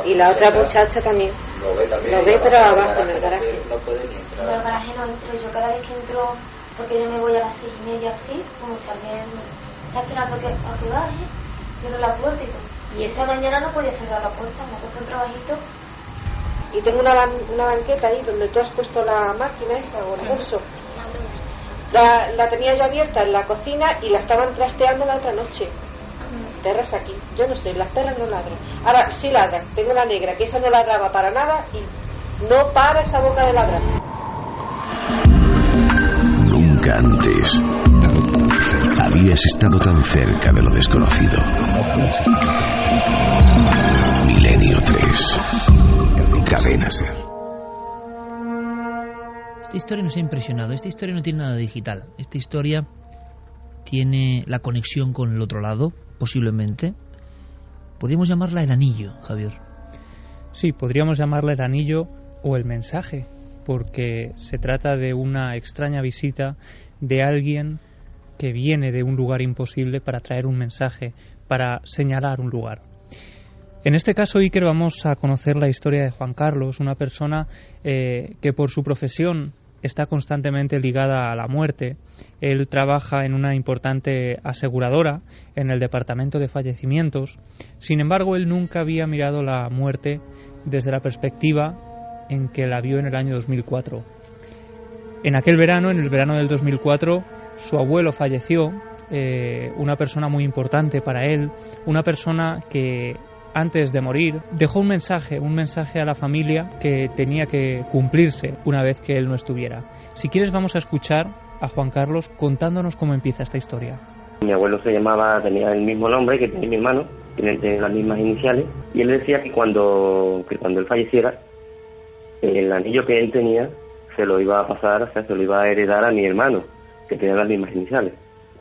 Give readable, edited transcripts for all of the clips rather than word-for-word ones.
Y la otra muchacha también. Lo ve, pero abajo en el garaje. No puede ni entrar. En el garaje no entro. Yo cada vez que entro, porque yo me voy a las 6:30 así, como si alguien está esperando a que baje, cierro la puerta y todo. Y esa mañana no podía cerrar la puerta, me ha puesto un trabajito. Y tengo una banqueta ahí donde tú has puesto la máquina esa o el bolso. La tenía yo abierta en la cocina y la estaban trasteando la otra noche. Perras aquí, yo no sé, las perras no ladran. Ahora sí ladran, tengo la negra, que esa no ladraba para nada y no para esa boca de ladrar. Nunca antes habías estado tan cerca de lo desconocido. Milenio 3. Cadena Ser. Esta historia nos ha impresionado. Esta historia no tiene nada digital. Esta historia tiene la conexión con el otro lado, posiblemente. Podríamos llamarla el anillo, Javier. Sí, podríamos llamarla el anillo o el mensaje, porque se trata de una extraña visita de alguien que viene de un lugar imposible para traer un mensaje, para señalar un lugar. En este caso, Iker, vamos a conocer la historia de Juan Carlos, una persona que por su profesión está constantemente ligada a la muerte. Él trabaja en una importante aseguradora en el departamento de fallecimientos. Sin embargo, él nunca había mirado la muerte desde la perspectiva en que la vio en el año 2004. En aquel verano, en el verano del 2004, su abuelo falleció, una persona muy importante para él, una persona que antes de morir dejó un mensaje a la familia que tenía que cumplirse una vez que él no estuviera. Si quieres, vamos a escuchar a Juan Carlos contándonos cómo empieza esta historia. Mi abuelo tenía el mismo nombre que tenía mi hermano, tiene las mismas iniciales, y él decía que cuando él falleciera, el anillo que él tenía se lo iba a pasar, o sea, se lo iba a heredar a mi hermano, que tenía las mismas iniciales.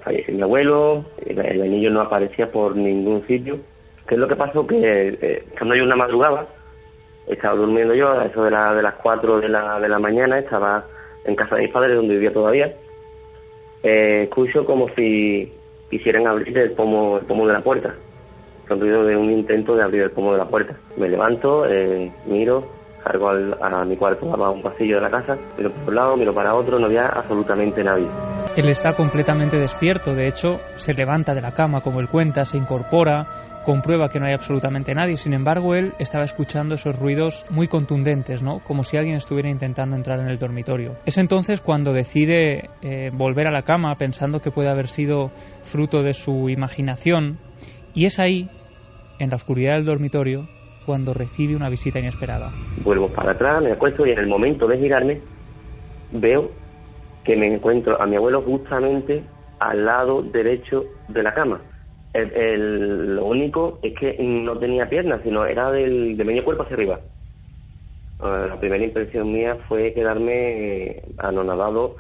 Falleció mi abuelo, el anillo no aparecía por ningún sitio. ¿Qué es lo que pasó? Que cuando yo una madrugada, estaba durmiendo yo, a eso de las 4 de la mañana, estaba en casa de mis padres, donde vivía todavía. Escucho como si quisieran abrir el pomo de la puerta. Son ruido de un intento de abrir el pomo de la puerta. Me levanto, miro, salgo a mi cuarto, a un pasillo de la casa, miro por un lado, miro para otro, no había absolutamente nadie. Él está completamente despierto, de hecho, se levanta de la cama, como él cuenta, se incorpora, comprueba que no hay absolutamente nadie. Sin embargo, él estaba escuchando esos ruidos muy contundentes, ¿no? Como si alguien estuviera intentando entrar en el dormitorio. Es entonces cuando decide volver a la cama, pensando que puede haber sido fruto de su imaginación, y es ahí, en la oscuridad del dormitorio, cuando recibe una visita inesperada. Vuelvo para atrás, me acuesto y en el momento de girarme veo que me encuentro a mi abuelo justamente al lado derecho de la cama. Lo único es que no tenía piernas, sino era de medio cuerpo hacia arriba. La primera impresión mía fue quedarme anonadado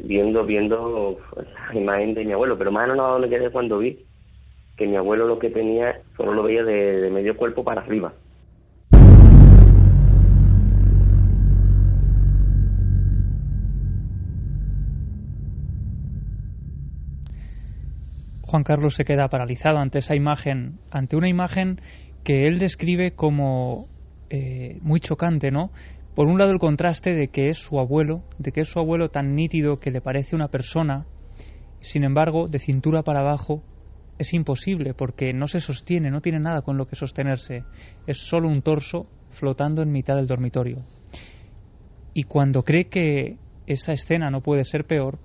viendo la imagen de mi abuelo, pero más anonadado me quedé cuando vi que mi abuelo lo que tenía solo lo veía de medio cuerpo para arriba. Juan Carlos se queda paralizado ante esa imagen, ante una imagen que él describe como muy chocante, ¿no? Por un lado, el contraste de que es su abuelo tan nítido que le parece una persona, sin embargo, de cintura para abajo es imposible porque no se sostiene, no tiene nada con lo que sostenerse, es solo un torso flotando en mitad del dormitorio. Y cuando cree que esa escena no puede ser peor,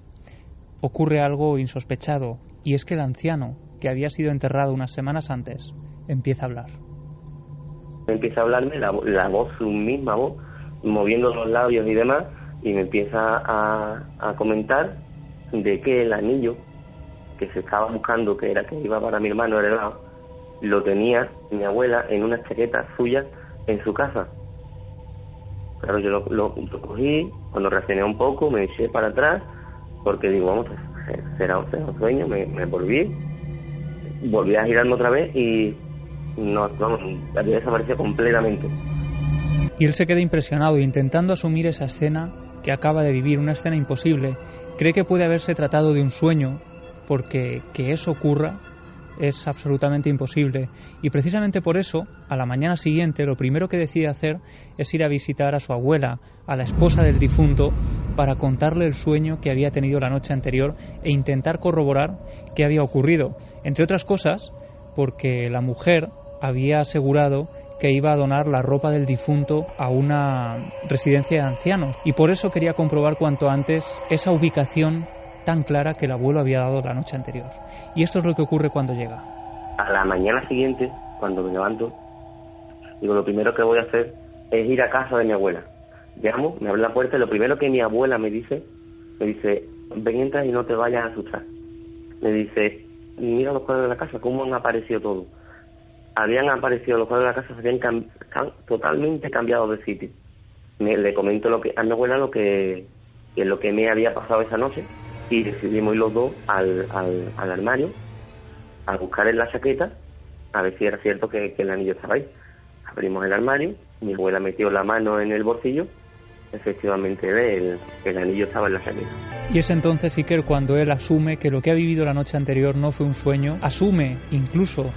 ocurre algo insospechado. Y es que el anciano, que había sido enterrado unas semanas antes, empieza a hablar. Empieza a hablarme la voz, su misma voz, moviendo los labios y demás, y me empieza a comentar de que el anillo que se estaba buscando, que iba para mi hermano heredado, lo tenía mi abuela en una chaqueta suya en su casa. Claro, yo lo cogí, cuando reaccioné un poco, me eché para atrás, porque digo, vamos, será un sueño, me volví a girarme otra vez y había desaparecido completamente. Y él se queda impresionado, intentando asumir esa escena que acaba de vivir, una escena imposible. Cree que puede haberse tratado de un sueño, porque que eso ocurra es absolutamente imposible. Y precisamente por eso, a la mañana siguiente, lo primero que decide hacer es ir a visitar a su abuela, a la esposa del difunto, para contarle el sueño que había tenido la noche anterior e intentar corroborar qué había ocurrido. Entre otras cosas, porque la mujer había asegurado que iba a donar la ropa del difunto a una residencia de ancianos, y por eso quería comprobar cuanto antes esa ubicación tan clara que el abuelo había dado la noche anterior. Y esto es lo que ocurre cuando llega. A la mañana siguiente, cuando me levanto, digo, lo primero que voy a hacer es ir a casa de mi abuela. Llamo, me abre la puerta y lo primero que mi abuela me dice, ven, entra y no te vayas a asustar. Me dice, mira los cuadros de la casa, cómo han aparecido todos. Habían aparecido los cuadros de la casa, se habían totalmente cambiado de sitio. Le comento a mi abuela lo que me había pasado esa noche, y decidimos ir los dos al armario a buscar en la chaqueta a ver si era cierto que el anillo estaba ahí. Abrimos el armario, mi abuela metió la mano en el bolsillo, efectivamente el anillo estaba en la chaqueta. Y es entonces, Iker, cuando él asume que lo que ha vivido la noche anterior no fue un sueño, asume incluso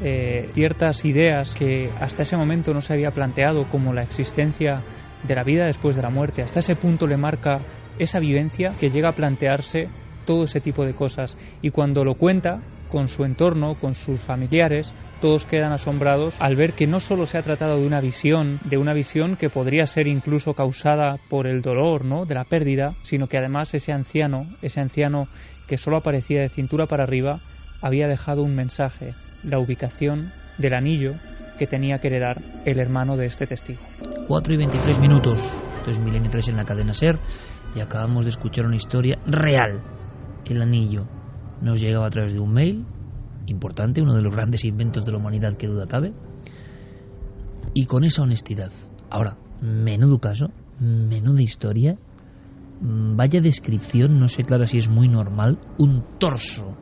ciertas ideas que hasta ese momento no se había planteado, como la existencia de la vida después de la muerte. Hasta ese punto le marca esa vivencia que llega a plantearse todo ese tipo de cosas, y cuando lo cuenta con su entorno, con sus familiares, todos quedan asombrados al ver que no solo se ha tratado de una visión que podría ser incluso causada por el dolor, ¿no?, de la pérdida, sino que además ese anciano que solo aparecía de cintura para arriba, había dejado un mensaje, la ubicación del anillo que tenía que heredar el hermano de este testigo. 4:23 minutos. Esto es Milenio 3 en la cadena SER, y acabamos de escuchar una historia real. El anillo nos llegaba a través de un mail importante, uno de los grandes inventos de la humanidad, que duda cabe, y con esa honestidad. Ahora, menudo caso, menuda historia, vaya descripción, no sé claro si es muy normal, un torso.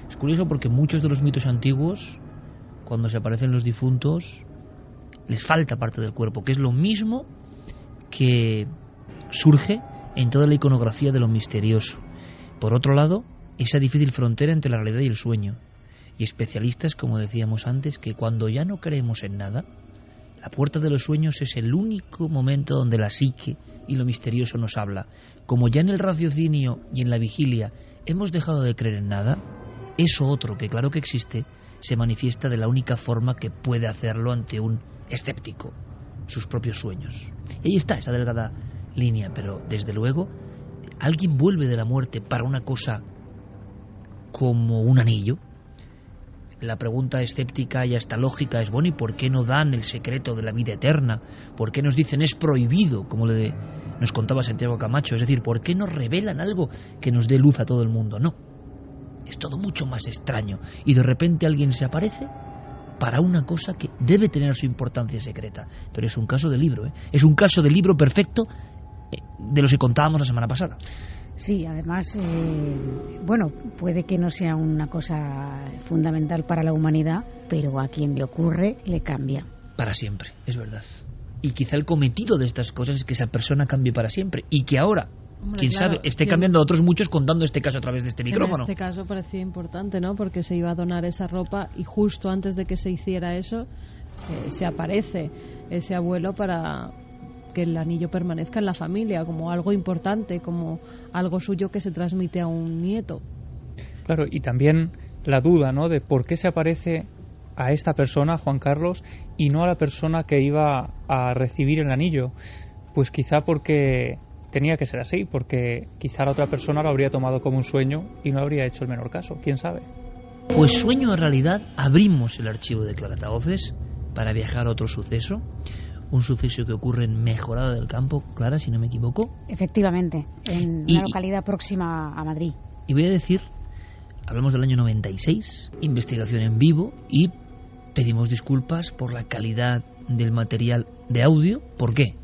Es curioso porque muchos de los mitos antiguos, cuando se aparecen los difuntos, les falta parte del cuerpo, que es lo mismo que surge en toda la iconografía de lo misterioso. Por otro lado, esa difícil frontera entre la realidad y el sueño. Y especialistas, como decíamos antes, que cuando ya no creemos en nada, la puerta de los sueños es el único momento donde la psique y lo misterioso nos habla. Como ya en el raciocinio y en la vigilia hemos dejado de creer en nada, eso otro, que claro que existe, se manifiesta de la única forma que puede hacerlo ante un escéptico, sus propios sueños. Y ahí está esa delgada línea, pero desde luego alguien vuelve de la muerte para una cosa como un anillo. La pregunta escéptica y hasta lógica es, bueno, ¿y por qué no dan el secreto de la vida eterna? ¿Por qué nos dicen es prohibido, como nos contaba Santiago Camacho? Es decir, ¿por qué no revelan algo que nos dé luz a todo el mundo? No, es todo mucho más extraño, y de repente alguien se aparece para una cosa que debe tener su importancia secreta. Pero es un caso de libro, ¿eh? Es un caso de libro perfecto, de los que contábamos la semana pasada. Sí, además, puede que no sea una cosa fundamental para la humanidad, pero a quien le ocurre le cambia. Para siempre, es verdad. Y quizá el cometido de estas cosas es que esa persona cambie para siempre, y que ahora, quién sabe, esté cambiando a otros muchos contando este caso a través de este micrófono. En este caso parecía importante, ¿no? Porque se iba a donar esa ropa y justo antes de que se hiciera eso, se aparece ese abuelo para que el anillo permanezca en la familia como algo importante, como algo suyo que se transmite a un nieto. Claro, y también la duda, ¿no?, de por qué se aparece a esta persona, Juan Carlos, y no a la persona que iba a recibir el anillo. Pues quizá porque tenía que ser así, porque quizá la otra persona lo habría tomado como un sueño y no habría hecho el menor caso, quién sabe. Pues sueño, en realidad, abrimos el archivo de Clarataoces para viajar a otro suceso. Un suceso que ocurre en Mejorada del Campo, Clara, si no me equivoco. Efectivamente, en una localidad próxima a Madrid. Y voy a decir, hablamos del año 96, investigación en vivo, y pedimos disculpas por la calidad del material de audio. ¿Por qué?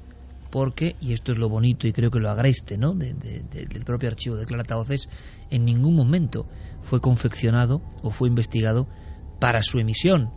Porque, y esto es lo bonito y creo que lo agreste, ¿no?, del propio archivo de Clarataoces, en ningún momento fue confeccionado o fue investigado para su emisión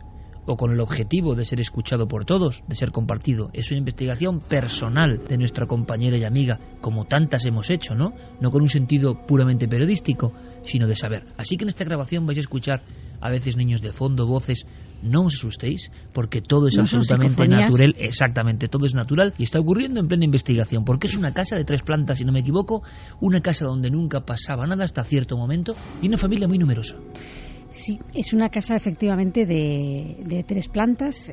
o con el objetivo de ser escuchado por todos, de ser compartido. Es una investigación personal de nuestra compañera y amiga, como tantas hemos hecho, ¿no? No con un sentido puramente periodístico, sino de saber. Así que en esta grabación vais a escuchar a veces niños de fondo, voces. No os asustéis, porque todo es absolutamente natural. Exactamente, todo es natural y está ocurriendo en plena investigación, porque es una casa de 3 plantas, si no me equivoco, una casa donde nunca pasaba nada hasta cierto momento y una familia muy numerosa. Sí, es una casa efectivamente de 3 plantas,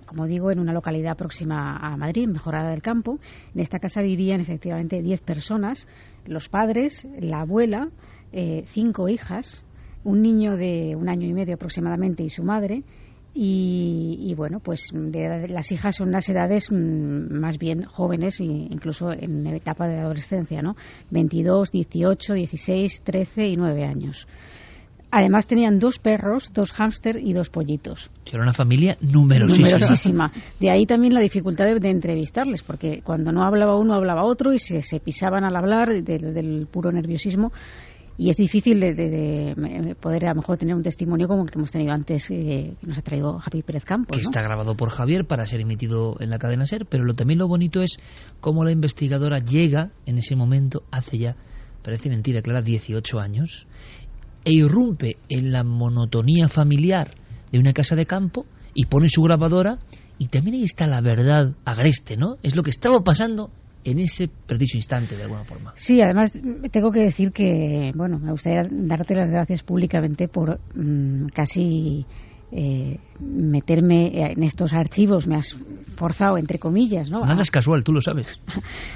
como digo, en una localidad próxima a Madrid, en Mejorada del Campo. En esta casa vivían efectivamente 10 personas, los padres, la abuela, 5 hijas, un niño de 1 año y medio aproximadamente y su madre. Y bueno, pues las hijas son unas edades más bien jóvenes, incluso en etapa de adolescencia, ¿no? 22, 18, 16, 13 y 9 años. Además tenían 2 perros, 2 hámster y 2 pollitos. Era una familia numerosísima. De ahí también la dificultad de entrevistarles, porque cuando no hablaba uno, hablaba otro y se pisaban al hablar del puro nerviosismo. Y es difícil de poder a lo mejor tener un testimonio como el que hemos tenido antes, que nos ha traído Javi Pérez Campos, que ¿no? Está grabado por Javier para ser emitido en la cadena SER, pero también lo bonito es cómo la investigadora llega en ese momento, hace ya, parece mentira, Clara, 18 años, e irrumpe en la monotonía familiar de una casa de campo y pone su grabadora, y también ahí está la verdad agreste, ¿no? Es lo que estaba pasando en ese preciso instante, de alguna forma. Sí, además tengo que decir que, bueno, me gustaría darte las gracias públicamente por casi meterme en estos archivos. Me has forzado, entre comillas, ¿no? Nada es casual, tú lo sabes.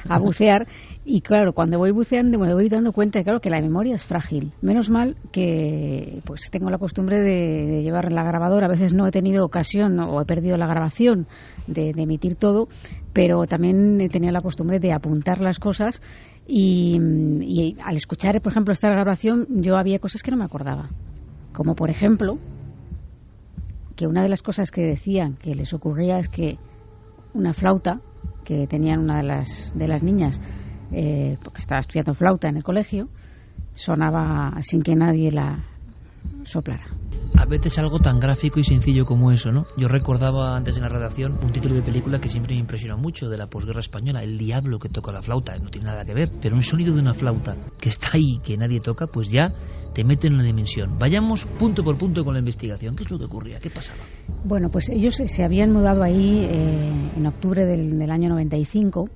A bucear. Y claro, cuando voy buceando me voy dando cuenta, claro, que la memoria es frágil. Menos mal que pues tengo la costumbre de llevar la grabadora. A veces no he tenido ocasión o he perdido la grabación de emitir todo, pero también he tenido la costumbre de apuntar las cosas y al escuchar, por ejemplo, esta grabación, yo había cosas que no me acordaba. Como, por ejemplo, que una de las cosas que decían que les ocurría es que una flauta que tenían una de las niñas, porque estaba estudiando flauta en el colegio, sonaba sin que nadie la soplara. A veces algo tan gráfico y sencillo como eso, ¿no? Yo recordaba antes en la redacción un título de película que siempre me impresionó mucho, de la posguerra española, El diablo que toca la flauta. No tiene nada que ver, pero un sonido de una flauta que está ahí, que nadie toca, pues ya te mete en una dimensión. Vayamos punto por punto con la investigación. ¿Qué es lo que ocurría? ¿Qué pasaba? Bueno, pues ellos se habían mudado ahí en octubre del año 95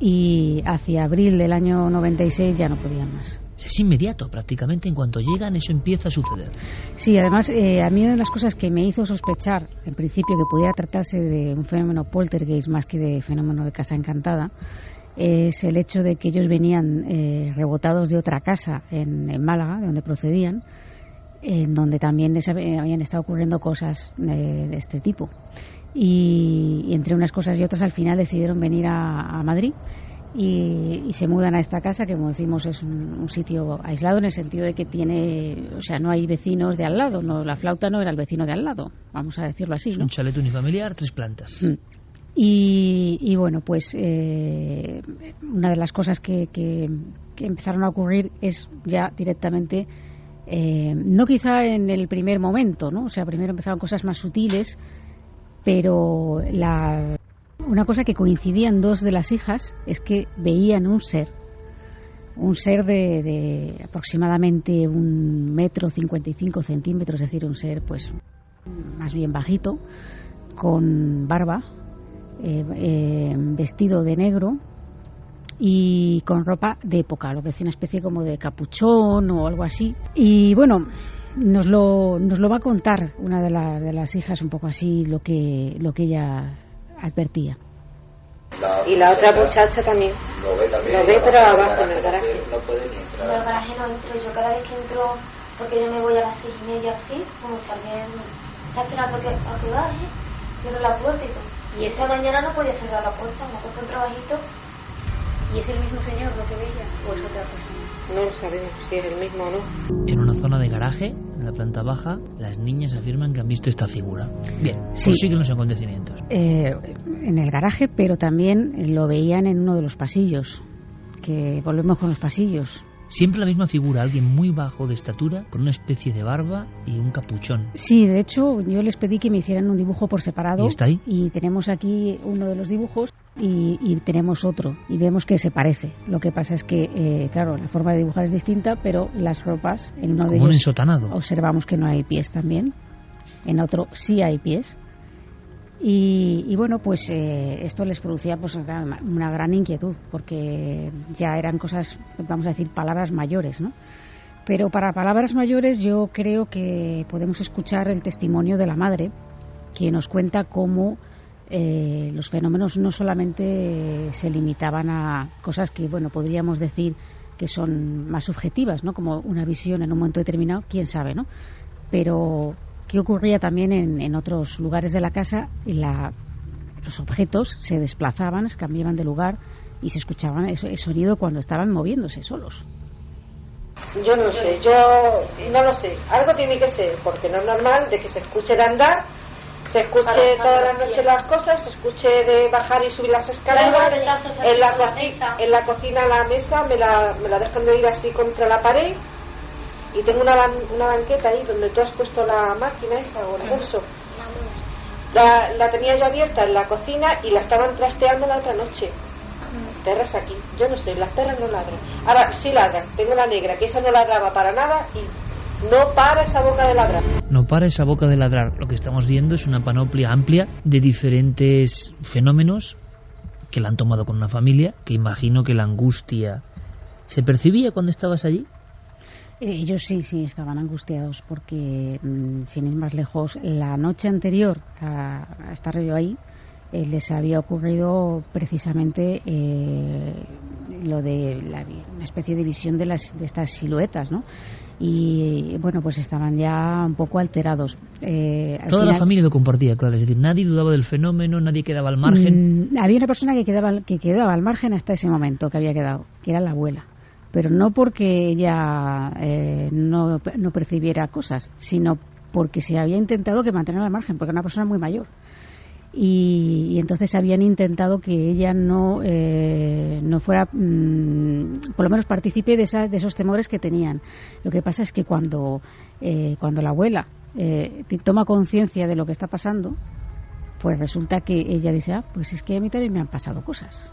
y hacia abril del año 96 ya no podían más. Es inmediato, prácticamente en cuanto llegan eso empieza a suceder. Sí, además a mí una de las cosas que me hizo sospechar en principio que pudiera tratarse de un fenómeno poltergeist más que de fenómeno de casa encantada es el hecho de que ellos venían rebotados de otra casa en Málaga, de donde procedían, en donde también habían estado ocurriendo cosas de este tipo. Y entre unas cosas y otras al final decidieron venir a Madrid y se mudan a esta casa, que como decimos es un sitio aislado en el sentido de que no hay vecinos de al lado, no, la flauta no era el vecino de al lado, vamos a decirlo así, ¿no? Es un chalet unifamiliar, 3 plantas. Y bueno, pues una de las cosas que empezaron a ocurrir es ya directamente, no quizá en el primer momento, ¿no? O sea, primero empezaron cosas más sutiles, pero una cosa que coincidían 2 de las hijas es que veían un ser de aproximadamente 1,55 m, es decir, un ser pues más bien bajito, con barba, vestido de negro y con ropa de época, lo que es una especie como de capuchón o algo así. Y bueno, nos lo va a contar una de las hijas un poco así lo que ella advertía. Y la otra muchacha también lo ve pero abajo en el garaje. No puede ni entrar. En el garaje no entro. Yo cada vez que entro, porque yo me voy a las 6:30 así, como si alguien está esperando a que baje, cierro la puerta y todo. Y esa mañana no podía cerrar la puerta, me ha puesto un trabajito. ¿Y es el mismo señor lo que veía o es otra persona? No sabemos si es el mismo o no. En una zona de garaje, en la planta baja, las niñas afirman que han visto esta figura. Bien, sí. Siguen los acontecimientos. En el garaje, pero también lo veían en uno de los pasillos. Que volvemos con los pasillos. Siempre la misma figura, alguien muy bajo de estatura, con una especie de barba y un capuchón. Sí, de hecho, yo les pedí que me hicieran un dibujo por separado. ¿Y está ahí? Y tenemos aquí uno de los dibujos y tenemos otro. Y vemos que se parece. Lo que pasa es que, claro, la forma de dibujar es distinta, pero las ropas, en uno de ellos un ensotanado. Observamos que no hay pies también. En otro sí hay pies. Y bueno, pues esto les producía pues una gran inquietud, porque ya eran cosas, vamos a decir, palabras mayores, ¿no? Pero para palabras mayores yo creo que podemos escuchar el testimonio de la madre, que nos cuenta cómo los fenómenos no solamente se limitaban a cosas que, bueno, podríamos decir que son más subjetivas, ¿no? Como una visión en un momento determinado, quién sabe, ¿no? Pero qué ocurría también en otros lugares de la casa, y los objetos se desplazaban, se cambiaban de lugar y se escuchaban el sonido cuando estaban moviéndose solos. Yo no sé, no lo sé. Algo tiene que ser, porque no es normal de que se escuche de andar, se escuche todas las noches las cosas, se escuche de bajar y subir las escaleras. En la cocina la mesa me la dejan de ir así contra la pared. Y tengo una banqueta ahí donde tú has puesto la máquina esa o el bolso. La tenía yo abierta en la cocina y la estaban trasteando la otra noche. Perras aquí, yo no sé, las perras no ladran. Ahora sí ladran, tengo la negra, que esa no ladraba para nada y no para esa boca de ladrar. No para esa boca de ladrar. Lo que estamos viendo es una panoplia amplia de diferentes fenómenos que la han tomado con una familia, que imagino que la angustia se percibía cuando estabas allí. Ellos sí estaban angustiados porque, sin ir más lejos, la noche anterior a estar yo ahí, les había ocurrido precisamente lo de una especie de visión de estas siluetas, ¿no? Y bueno, pues estaban ya un poco alterados. Toda la familia lo compartía, claro, es decir, nadie dudaba del fenómeno, nadie quedaba al margen. Había una persona que quedaba al margen hasta ese momento, que había quedado, que era la abuela. Pero no porque ella no percibiera cosas, sino porque se había intentado que mantener al margen, porque era una persona muy mayor. Y entonces habían intentado que ella no fuera, por lo menos partícipe de esos temores que tenían. Lo que pasa es que cuando la abuela toma conciencia de lo que está pasando, pues resulta que ella dice, pues es que a mí también me han pasado cosas.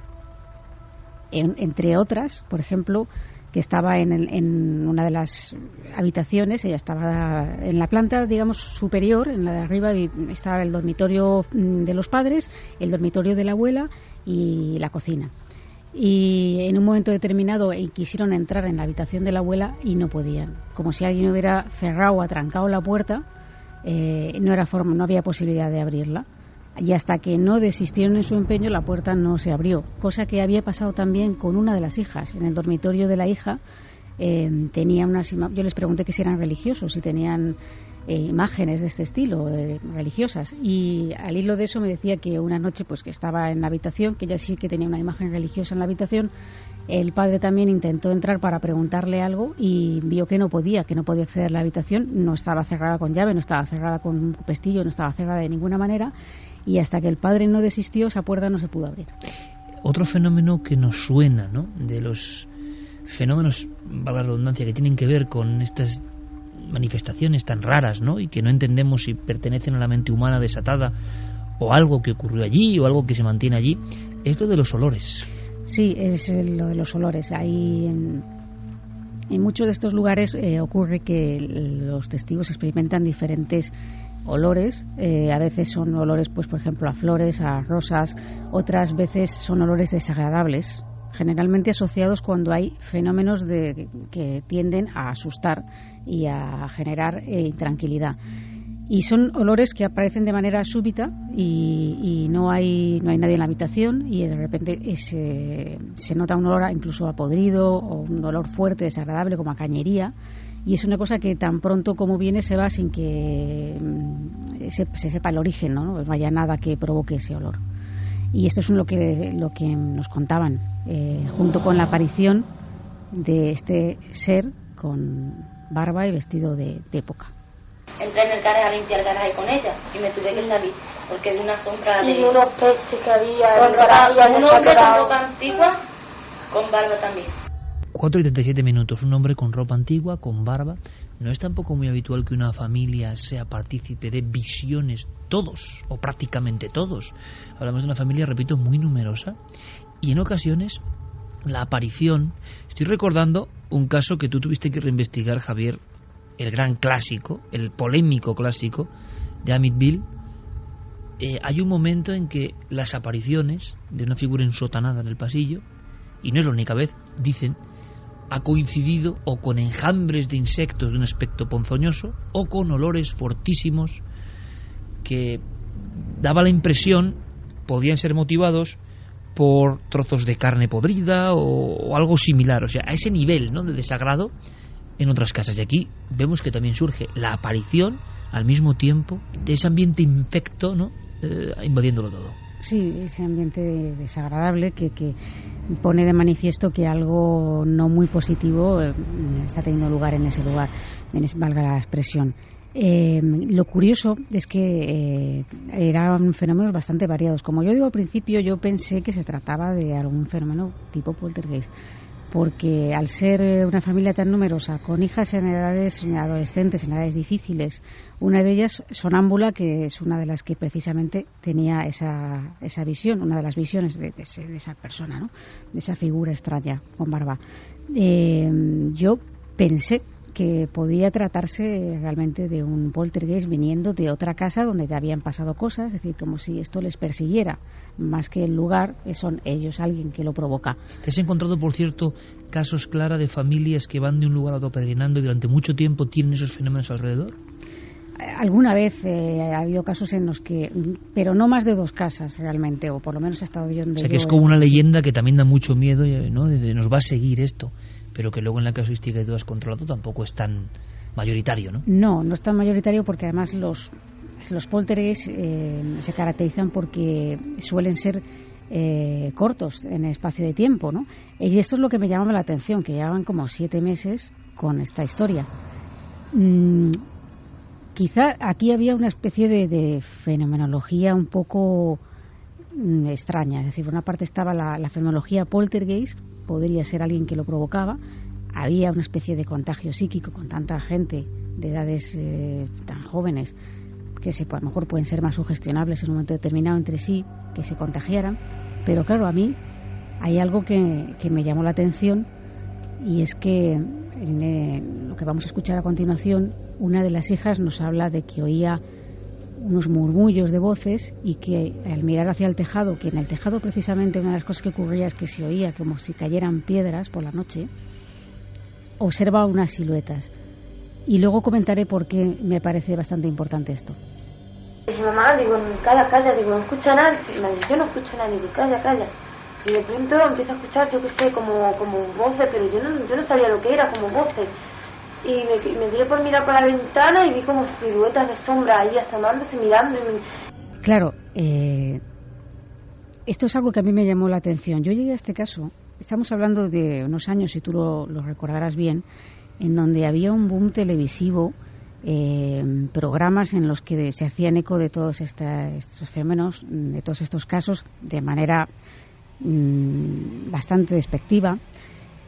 Entre otras, por ejemplo, que estaba en una de las habitaciones, ella estaba en la planta, digamos, superior, en la de arriba, y estaba el dormitorio de los padres, el dormitorio de la abuela y la cocina. Y en un momento determinado quisieron entrar en la habitación de la abuela y no podían. Como si alguien hubiera cerrado o atrancado la puerta, no había posibilidad de abrirla. Y hasta que no desistieron en su empeño, la puerta no se abrió. Cosa que había pasado también con una de las hijas. En el dormitorio de la hija tenía yo les pregunté que si eran religiosos, si tenían imágenes de este estilo, religiosas. Y al hilo de eso me decía que una noche, pues que estaba en la habitación, que ella sí que tenía una imagen religiosa en la habitación, el padre también intentó entrar para preguntarle algo y vio que no podía acceder a la habitación. No estaba cerrada con llave, no estaba cerrada con un pestillo, no estaba cerrada de ninguna manera. Y hasta que el padre no desistió, esa puerta no se pudo abrir. Otro fenómeno que nos suena, ¿no?, de los fenómenos, valga la redundancia, que tienen que ver con estas manifestaciones tan raras, ¿no?, y que no entendemos si pertenecen a la mente humana desatada o algo que ocurrió allí o algo que se mantiene allí, es lo de los olores. Sí, es lo de los olores. Ahí en muchos de estos lugares ocurre que los testigos experimentan diferentes olores. A veces son olores, pues por ejemplo, a flores, a rosas. Otras veces son olores desagradables, generalmente asociados cuando hay fenómenos que tienden a asustar y a generar intranquilidad. Y son olores que aparecen de manera súbita y no hay nadie en la habitación, y de repente se nota un olor incluso a podrido o un olor fuerte, desagradable, como a cañería. Y es una cosa que tan pronto como viene se va sin que se sepa el origen, ¿no? No haya nada que provoque ese olor. Y esto es lo que nos contaban, junto con la aparición de este ser con barba y vestido de época. Entré en el garaje a limpiar el garaje con ella y me tuve que salir porque vi una sombra y unos pestes que había en el garaje. Un hombre con ropa antigua con barba también. 4:37, un hombre con ropa antigua, con barba. No es tampoco muy habitual que una familia sea partícipe de visiones, todos, o prácticamente todos. Hablamos de una familia, repito, muy numerosa, y en ocasiones la aparición... Estoy recordando un caso que tú tuviste que reinvestigar, Javier, el gran clásico, el polémico clásico de Amityville. Hay un momento en que las apariciones de una figura ensotanada en el pasillo, y no es la única vez, dicen, ha coincidido o con enjambres de insectos de un aspecto ponzoñoso o con olores fortísimos que daba la impresión podían ser motivados por trozos de carne podrida o algo similar, o sea, a ese nivel, ¿no?, de desagrado en otras casas. Y aquí vemos que también surge la aparición al mismo tiempo de ese ambiente infecto, ¿no?, invadiéndolo todo. Sí, ese ambiente desagradable que pone de manifiesto que algo no muy positivo está teniendo lugar en ese lugar, valga la expresión. Lo curioso es que eran fenómenos bastante variados. Como yo digo al principio, yo pensé que se trataba de algún fenómeno tipo poltergeist, porque al ser una familia tan numerosa, con hijas en edades adolescentes, en edades difíciles, una de ellas sonámbula, que es una de las que precisamente tenía esa visión, una de las visiones de esa persona, ¿no?, de esa figura extraña con barba. Yo pensé que podía tratarse realmente de un poltergeist viniendo de otra casa donde ya habían pasado cosas, es decir, como si esto les persiguiera, más que el lugar, son ellos alguien que lo provoca. ¿Te has encontrado, por cierto, casos, Clara, de familias que van de un lugar a otro peregrinando y durante mucho tiempo tienen esos fenómenos alrededor? Alguna vez ha habido casos en los que, pero no más de 2 casas realmente, o por lo menos ha estado yo donde... O sea, que es como una leyenda que también da mucho miedo, ¿no?, de nos va a seguir esto, pero que luego en la casuística que tú has controlado tampoco es tan mayoritario, ¿no? No es tan mayoritario, porque además los poltergeists se caracterizan porque suelen ser cortos en espacio de tiempo, ¿no? Y esto es lo que me llamaba la atención, que llevaban como 7 meses con esta historia. Quizá aquí había una especie de fenomenología un poco extraña, es decir, por una parte estaba la fenomenología poltergeist, podría ser alguien que lo provocaba, había una especie de contagio psíquico con tanta gente de edades tan jóvenes que a lo mejor pueden ser más sugestionables en un momento determinado entre sí, que se contagiaran, pero claro, a mí hay algo que me llamó la atención, y es que en lo que vamos a escuchar a continuación, una de las hijas nos habla de que oía unos murmullos de voces y que al mirar hacia el tejado, que en el tejado precisamente una de las cosas que ocurría es que se oía como si cayeran piedras por la noche, observa unas siluetas. Y luego comentaré por qué me parece bastante importante esto. Dice, mamá, digo, calla, digo, no escucha nada, yo no escucho nada, digo, calla. Y de pronto empiezo a escuchar, yo qué sé, como voces, pero yo no sabía lo que era, como voces. Y me dio por mirar por la ventana y vi como siluetas de sombra ahí asomándose, mirando. Claro, esto es algo que a mí me llamó la atención. Yo llegué a este caso, estamos hablando de unos años, si tú lo recordarás bien, en donde había un boom televisivo, programas en los que se hacían eco de todos estos fenómenos, de todos estos casos, de manera bastante despectiva.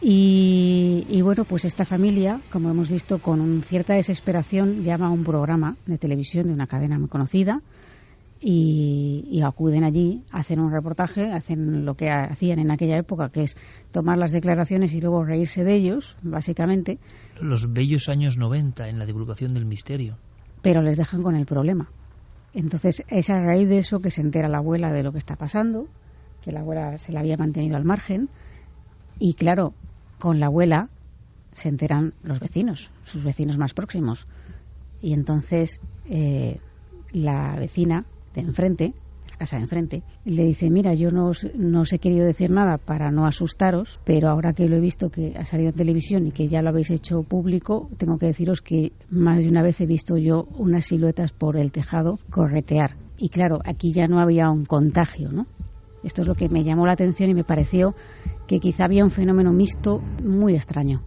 Y bueno, pues esta familia, como hemos visto, con cierta desesperación llama a un programa de televisión de una cadena muy conocida y acuden allí, hacen un reportaje, hacen lo que hacían en aquella época, que es tomar las declaraciones y luego reírse de ellos, básicamente. Los bellos años 90 en la divulgación del misterio. Pero les dejan con el problema. Entonces es a raíz de eso que se entera la abuela de lo que está pasando, que la abuela se la había mantenido al margen, y claro, con la abuela se enteran los vecinos, sus vecinos más próximos. Y entonces la vecina de enfrente, la casa de enfrente, le dice, mira, yo no os he querido decir nada para no asustaros, pero ahora que lo he visto que ha salido en televisión y que ya lo habéis hecho público, tengo que deciros que más de una vez he visto yo unas siluetas por el tejado corretear. Y claro, aquí ya no había un contagio, ¿no? Esto es lo que me llamó la atención y me pareció que quizá había un fenómeno mixto muy extraño.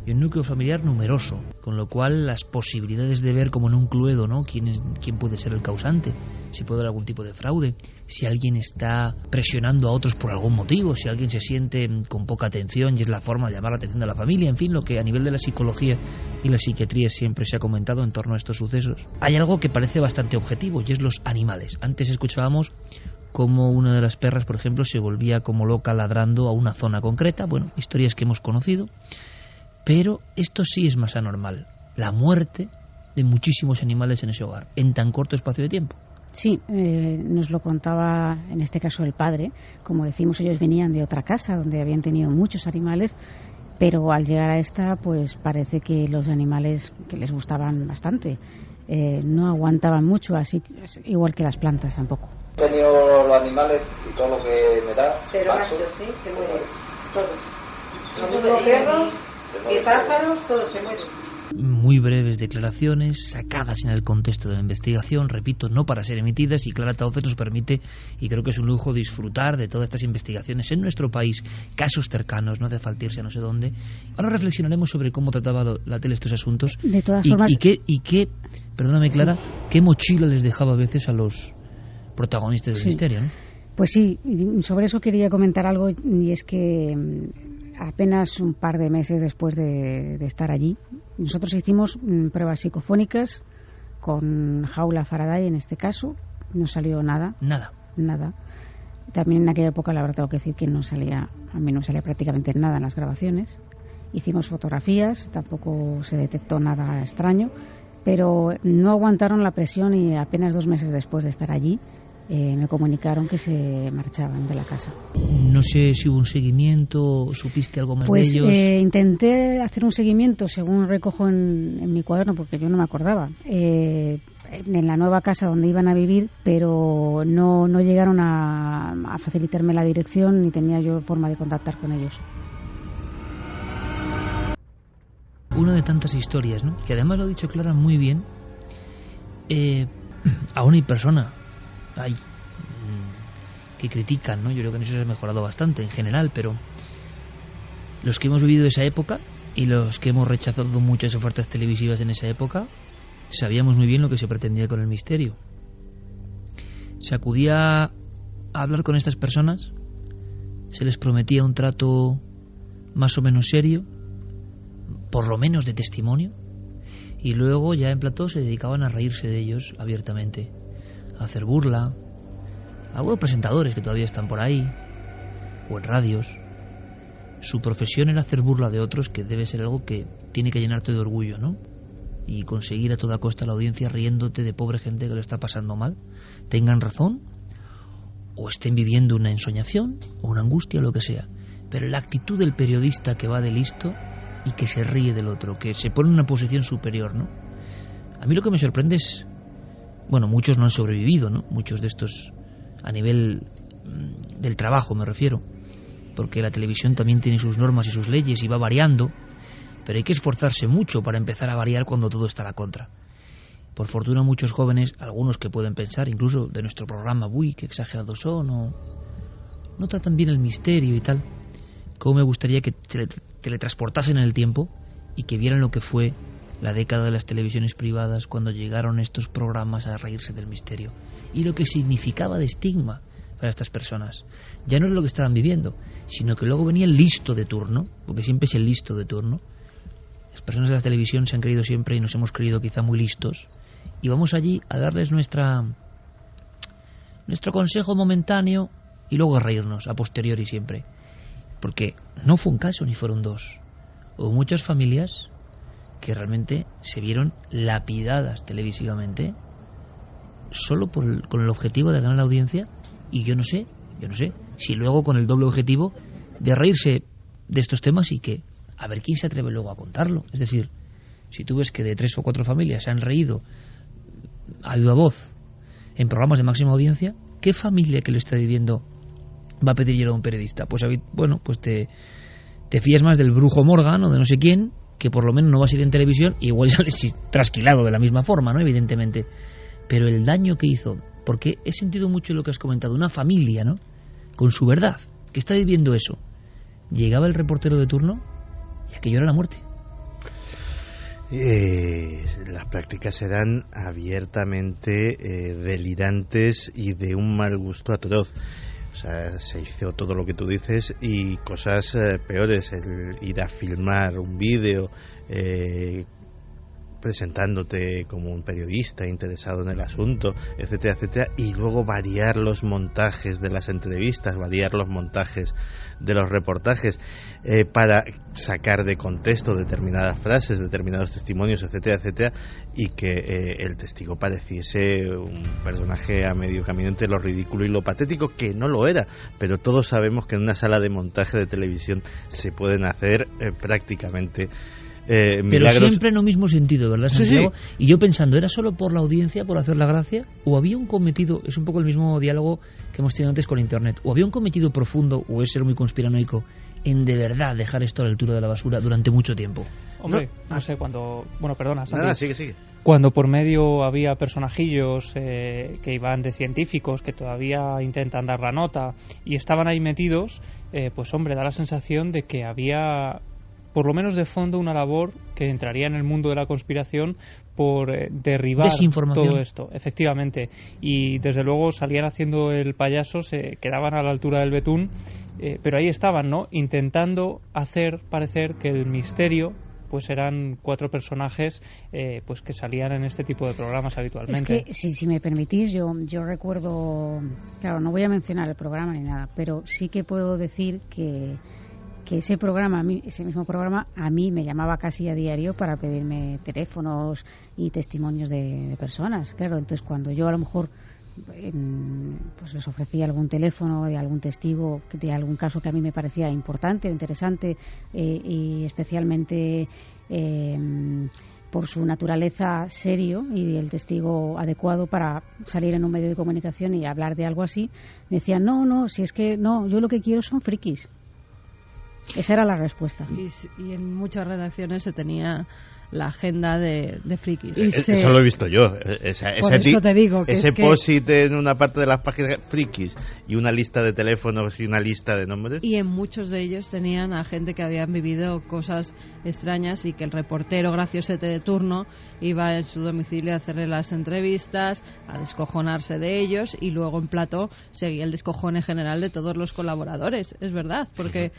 y un núcleo familiar numeroso, con lo cual las posibilidades de ver como en un cluedo, ¿no? quién puede ser el causante, si puede haber algún tipo de fraude, si alguien está presionando a otros por algún motivo, si alguien se siente con poca atención y es la forma de llamar la atención de la familia, en fin, lo que a nivel de la psicología y la psiquiatría siempre se ha comentado en torno a estos sucesos. Hay algo que parece bastante objetivo y es los animales. Antes escuchábamos cómo una de las perras, por ejemplo, se volvía como loca ladrando a una zona concreta, bueno, historias que hemos conocido, pero esto sí es más anormal, la muerte de muchísimos animales en ese hogar, en tan corto espacio de tiempo. Sí, nos lo contaba en este caso el padre. Como decimos, ellos venían de otra casa donde habían tenido muchos animales, pero al llegar a esta, pues parece que los animales que les gustaban bastante no aguantaban mucho, así igual que las plantas tampoco. He tenido los animales y todo lo que me da. Pero machos, sí, se mueren todos. Los perros y pájaros, todos se mueren. Muy breves declaraciones sacadas en el contexto de la investigación, repito, no para ser emitidas, y Clara Tauces nos permite, y creo que es un lujo, disfrutar de todas estas investigaciones en nuestro país, casos cercanos, no hace falta irse a no sé dónde. Ahora reflexionaremos sobre cómo trataba la tele estos asuntos. De todas formas, y qué, perdóname Clara, qué mochila les dejaba a veces a los protagonistas del misterio, ¿no? Pues sí, sobre eso quería comentar algo, y es que apenas un par de meses después de estar allí, nosotros hicimos pruebas psicofónicas con jaula Faraday en este caso, no salió nada. Nada. También en aquella época, la verdad, tengo que decir que a mí no salía prácticamente nada en las grabaciones. Hicimos fotografías, tampoco se detectó nada extraño, pero no aguantaron la presión y apenas 2 meses después de estar allí me comunicaron que se marchaban de la casa. No sé si hubo un seguimiento, supiste algo más de ellos. Pues intenté hacer un seguimiento, según recojo en mi cuaderno, porque yo no me acordaba, en la nueva casa donde iban a vivir, pero no llegaron a facilitarme la dirección ni tenía yo forma de contactar con ellos. Una de tantas historias, ¿no? Que además lo ha dicho Clara muy bien. Aún hay personas que critican, ¿no? Yo creo que en eso se ha mejorado bastante en general, pero los que hemos vivido esa época y los que hemos rechazado muchas ofertas televisivas en esa época sabíamos muy bien lo que se pretendía con el misterio. Se acudía a hablar con estas personas, se les prometía un trato más o menos serio, por lo menos de testimonio, y luego ya en plató se dedicaban a reírse de ellos abiertamente, a hacer burla. Algunos presentadores que todavía están por ahí, o en radios, su profesión era hacer burla de otros, que debe ser algo que tiene que llenarte de orgullo, ¿no? Y conseguir a toda costa la audiencia riéndote de pobre gente que lo está pasando mal, tengan razón o estén viviendo una ensoñación o una angustia o lo que sea. Pero la actitud del periodista que va de listo y que se ríe del otro, que se pone en una posición superior, ¿no? A mí lo que me sorprende es, bueno, muchos no han sobrevivido, ¿no? Muchos de estos a nivel del trabajo me refiero, porque la televisión también tiene sus normas y sus leyes y va variando, pero hay que esforzarse mucho para empezar a variar cuando todo está a la contra. Por fortuna muchos jóvenes, algunos que pueden pensar incluso de nuestro programa, uy, qué exagerados son, o no tratan bien el misterio y tal. Cómo me gustaría que teletransportasen en el tiempo y que vieran lo que fue la década de las televisiones privadas cuando llegaron estos programas a reírse del misterio y lo que significaba de estigma para estas personas. Ya no es lo que estaban viviendo, sino que luego venía el listo de turno, porque siempre es el listo de turno. Las personas de la televisión se han creído siempre y nos hemos creído quizá muy listos, y vamos allí a darles nuestro consejo momentáneo y luego a reírnos a posteriori siempre, porque no fue un caso ni fueron dos. Hubo muchas familias que realmente se vieron lapidadas televisivamente solo con el objetivo de ganar la audiencia, y yo no sé si luego con el doble objetivo de reírse de estos temas y que a ver quién se atreve luego a contarlo. Es decir, si tú ves que de 3 o 4 familias se han reído a viva voz en programas de máxima audiencia, ¿qué familia que lo está viviendo va a pedir ayuda a un periodista? Pues bueno, pues te fías más del brujo Morgan o de no sé quién, que por lo menos no va a salir en televisión, y igual sale trasquilado de la misma forma, ¿no? Evidentemente. Pero el daño que hizo, porque he sentido mucho lo que has comentado, una familia, ¿no? Con su verdad, que está viviendo eso. Llegaba el reportero de turno y aquello era la muerte. Las prácticas eran abiertamente delirantes y de un mal gusto atroz. O sea, se hizo todo lo que tú dices y cosas peores, el ir a filmar un vídeo presentándote como un periodista interesado en el asunto, etcétera, etcétera, y luego variar los montajes de las entrevistas, variar los montajes de los reportajes para sacar de contexto determinadas frases, determinados testimonios, etcétera, etcétera, y que el testigo pareciese un personaje a medio camino entre lo ridículo y lo patético, que no lo era, pero todos sabemos que en una sala de montaje de televisión se pueden hacer prácticamente pero milagros. siempre en el mismo sentido, ¿verdad, Santiago? Sí, sí. Y yo pensando, ¿era solo por la audiencia, por hacer la gracia? ¿O había un cometido, es un poco el mismo diálogo que hemos tenido antes con Internet, o había un cometido profundo, o es ser muy conspiranoico, en de verdad dejar esto a la altura de la basura durante mucho tiempo? Hombre, no sé, cuando... Bueno, perdona, Santiago. Sigue. Cuando por medio había personajillos que iban de científicos, que todavía intentan dar la nota, y estaban ahí metidos, pues hombre, da la sensación de que había... por lo menos de fondo una labor que entraría en el mundo de la conspiración por derribar todo esto, efectivamente, y desde luego salían haciendo el payaso, se quedaban a la altura del betún, pero ahí estaban, ¿no?, intentando hacer parecer que el misterio pues eran 4 personajes pues que salían en este tipo de programas habitualmente. Es que, si me permitís, yo recuerdo, claro, no voy a mencionar el programa ni nada, pero sí que puedo decir que ese programa, ese mismo programa, a mí me llamaba casi a diario para pedirme teléfonos y testimonios de personas. Claro, entonces cuando yo a lo mejor pues les ofrecía algún teléfono de algún testigo de algún caso que a mí me parecía importante o interesante y especialmente por su naturaleza serio y el testigo adecuado para salir en un medio de comunicación y hablar de algo así, me decían, no, si es que no, yo lo que quiero son frikis. Esa era la respuesta. Y en muchas redacciones se tenía la agenda de frikis. Eso lo he visto yo. Por eso te digo que ese post-it en una parte de las páginas frikis y una lista de teléfonos y una lista de nombres. Y en muchos de ellos tenían a gente que habían vivido cosas extrañas y que el reportero graciosete de turno iba en su domicilio a hacerle las entrevistas, a descojonarse de ellos, y luego en plató seguía el descojone general de todos los colaboradores. Es verdad, porque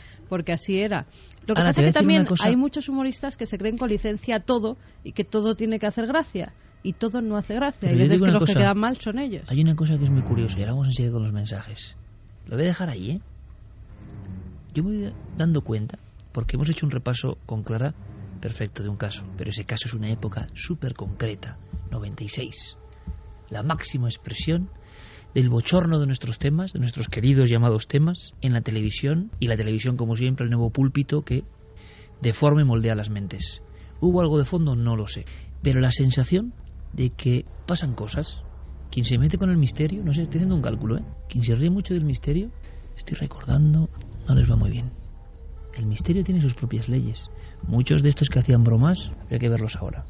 así era. Lo que pasa es que también hay muchos humoristas que se creen con licencia todo y que todo tiene que hacer gracia, y todo no hace gracia. Pero y veces que los que quedan mal son ellos. Hay una cosa que es muy curiosa, y ahora vamos enseguida con los mensajes. Lo voy a dejar ahí, ¿eh? Yo me voy dando cuenta, porque hemos hecho un repaso con Clara perfecto de un caso, pero ese caso es una época súper concreta, 96. La máxima expresión del bochorno de nuestros temas, de nuestros queridos llamados temas, en la televisión, y la televisión, como siempre, el nuevo púlpito que deforma y moldea las mentes. ¿Hubo algo de fondo? No lo sé. Pero la sensación de que pasan cosas, quien se mete con el misterio, no sé, estoy haciendo un cálculo, quien se ríe mucho del misterio, estoy recordando, no les va muy bien. El misterio tiene sus propias leyes. Muchos de estos que hacían bromas, habría que verlos ahora.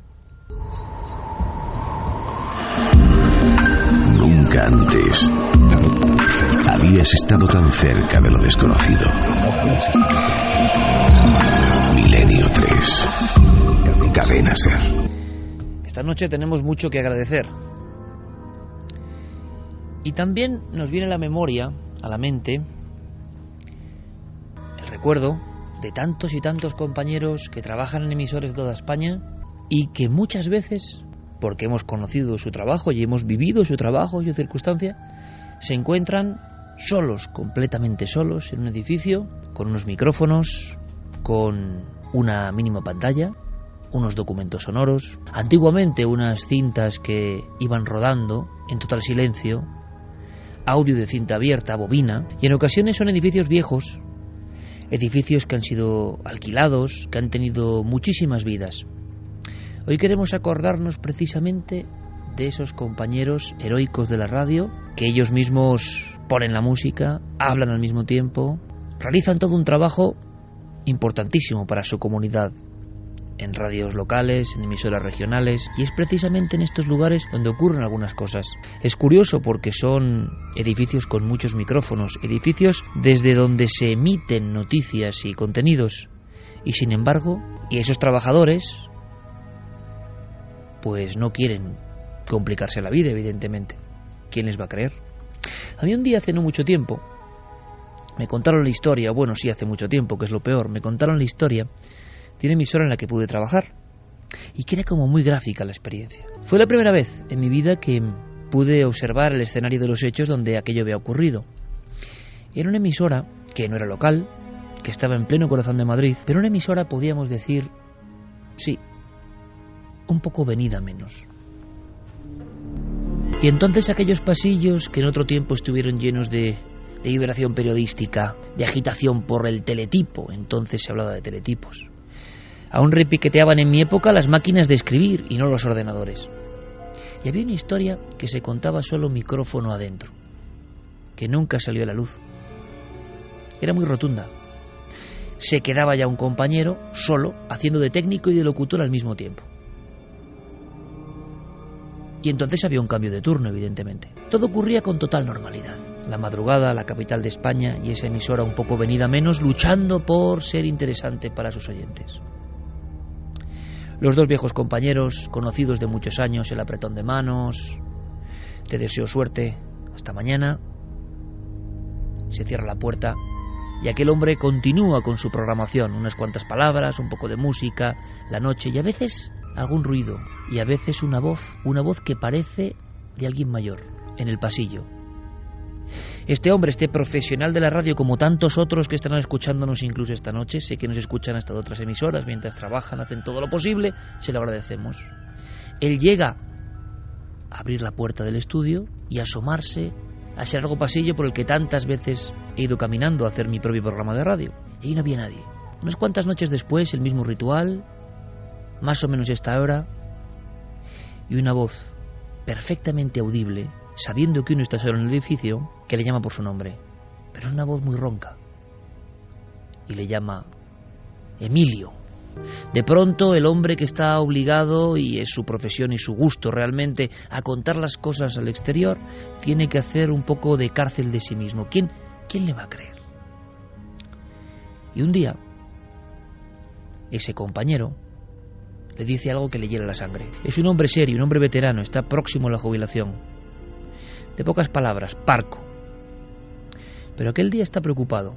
Nunca antes habías estado tan cerca de lo desconocido. Milenio 3. Cadena SER. Esta noche tenemos mucho que agradecer. Y también nos viene a la memoria, a la mente, el recuerdo de tantos y tantos compañeros que trabajan en emisoras de toda España y que muchas veces, porque hemos conocido su trabajo y hemos vivido su trabajo y su circunstancia, se encuentran solos, completamente solos, en un edificio, con unos micrófonos, con una mínima pantalla, unos documentos sonoros, antiguamente unas cintas que iban rodando en total silencio, audio de cinta abierta, bobina, y en ocasiones son edificios viejos, edificios que han sido alquilados, que han tenido muchísimas vidas. Hoy queremos acordarnos precisamente de esos compañeros heroicos de la radio, que ellos mismos ponen la música, hablan al mismo tiempo, realizan todo un trabajo importantísimo para su comunidad, en radios locales, en emisoras regionales, y es precisamente en estos lugares donde ocurren algunas cosas. Es curioso porque son edificios con muchos micrófonos, edificios desde donde se emiten noticias y contenidos, y sin embargo, y esos trabajadores pues no quieren complicarse la vida, evidentemente. ¿Quién les va a creer? A mí un día, hace no mucho tiempo, me contaron la historia, bueno, sí, hace mucho tiempo, que es lo peor, me contaron la historia de una emisora en la que pude trabajar y que era como muy gráfica la experiencia. Fue la primera vez en mi vida que pude observar el escenario de los hechos donde aquello había ocurrido. Era una emisora que no era local, que estaba en pleno corazón de Madrid, pero una emisora, podíamos decir, sí, un poco venida menos. Y entonces aquellos pasillos que en otro tiempo estuvieron llenos de vibración periodística, de agitación por el teletipo, entonces se hablaba de teletipos. Aún repiqueteaban en mi época las máquinas de escribir y no los ordenadores. Y había una historia que se contaba solo micrófono adentro, que nunca salió a la luz. Era muy rotunda. Se quedaba ya un compañero solo, haciendo de técnico y de locutor al mismo tiempo. Y entonces había un cambio de turno, evidentemente. Todo ocurría con total normalidad. La madrugada, la capital de España y esa emisora un poco venida menos, luchando por ser interesante para sus oyentes. Los dos viejos compañeros, conocidos de muchos años, el apretón de manos, te deseo suerte, hasta mañana. Se cierra la puerta y aquel hombre continúa con su programación, unas cuantas palabras, un poco de música, la noche y a veces algún ruido y a veces una voz que parece de alguien mayor en el pasillo. Este hombre, este profesional de la radio, como tantos otros que estarán escuchándonos incluso esta noche, sé que nos escuchan hasta de otras emisoras mientras trabajan, hacen todo lo posible, se lo agradecemos. Él llega a abrir la puerta del estudio y a asomarse a ese largo pasillo por el que tantas veces he ido caminando a hacer mi propio programa de radio. Y ahí no había nadie. Unas cuantas noches después, el mismo ritual, más o menos esta hora, y una voz perfectamente audible, sabiendo que uno está solo en el edificio, que le llama por su nombre, pero es una voz muy ronca, y le llama Emilio. De pronto el hombre que está obligado, y es su profesión y su gusto realmente, a contar las cosas al exterior, tiene que hacer un poco de cárcel de sí mismo. ¿Quién le va a creer? Y un día, ese compañero le dice algo que le hiela la sangre. Es un hombre serio, un hombre veterano, está próximo a la jubilación. De pocas palabras, parco. Pero aquel día está preocupado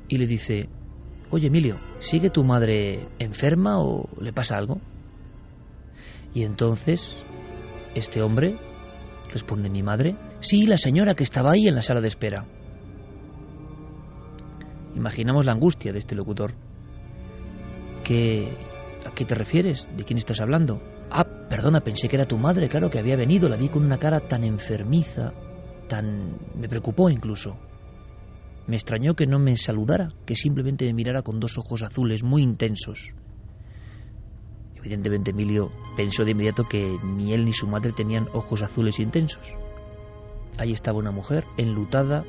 y le dice: oye, Emilio, ¿sigue tu madre enferma o le pasa algo? Y entonces este hombre responde: ¿mi madre? Sí, la señora que estaba ahí en la sala de espera. Imaginamos la angustia de este locutor. ¿A qué te refieres? ¿De quién estás hablando? Ah, perdona, pensé que era tu madre, claro que había venido, la vi con una cara tan enfermiza, me preocupó incluso. Me extrañó que no me saludara, que simplemente me mirara con dos ojos azules muy intensos. Evidentemente Emilio pensó de inmediato que ni él ni su madre tenían ojos azules intensos. Ahí estaba una mujer, enlutada,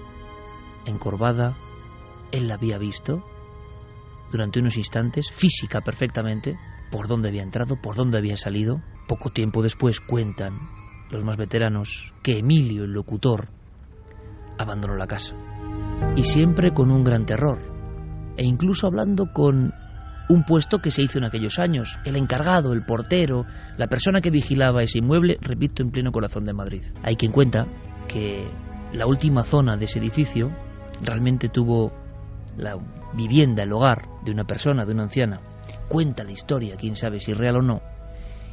encorvada. Él la había visto durante unos instantes, física perfectamente, por dónde había entrado, por dónde había salido. Poco tiempo después cuentan los más veteranos que Emilio, el locutor, abandonó la casa. Y siempre con un gran terror, e incluso hablando con un puesto que se hizo en aquellos años, el encargado, el portero, la persona que vigilaba ese inmueble, repito, en pleno corazón de Madrid. Hay quien cuenta que la última zona de ese edificio realmente tuvo la vivienda, el hogar de una persona, de una anciana. Cuenta la historia, quién sabe si real o no,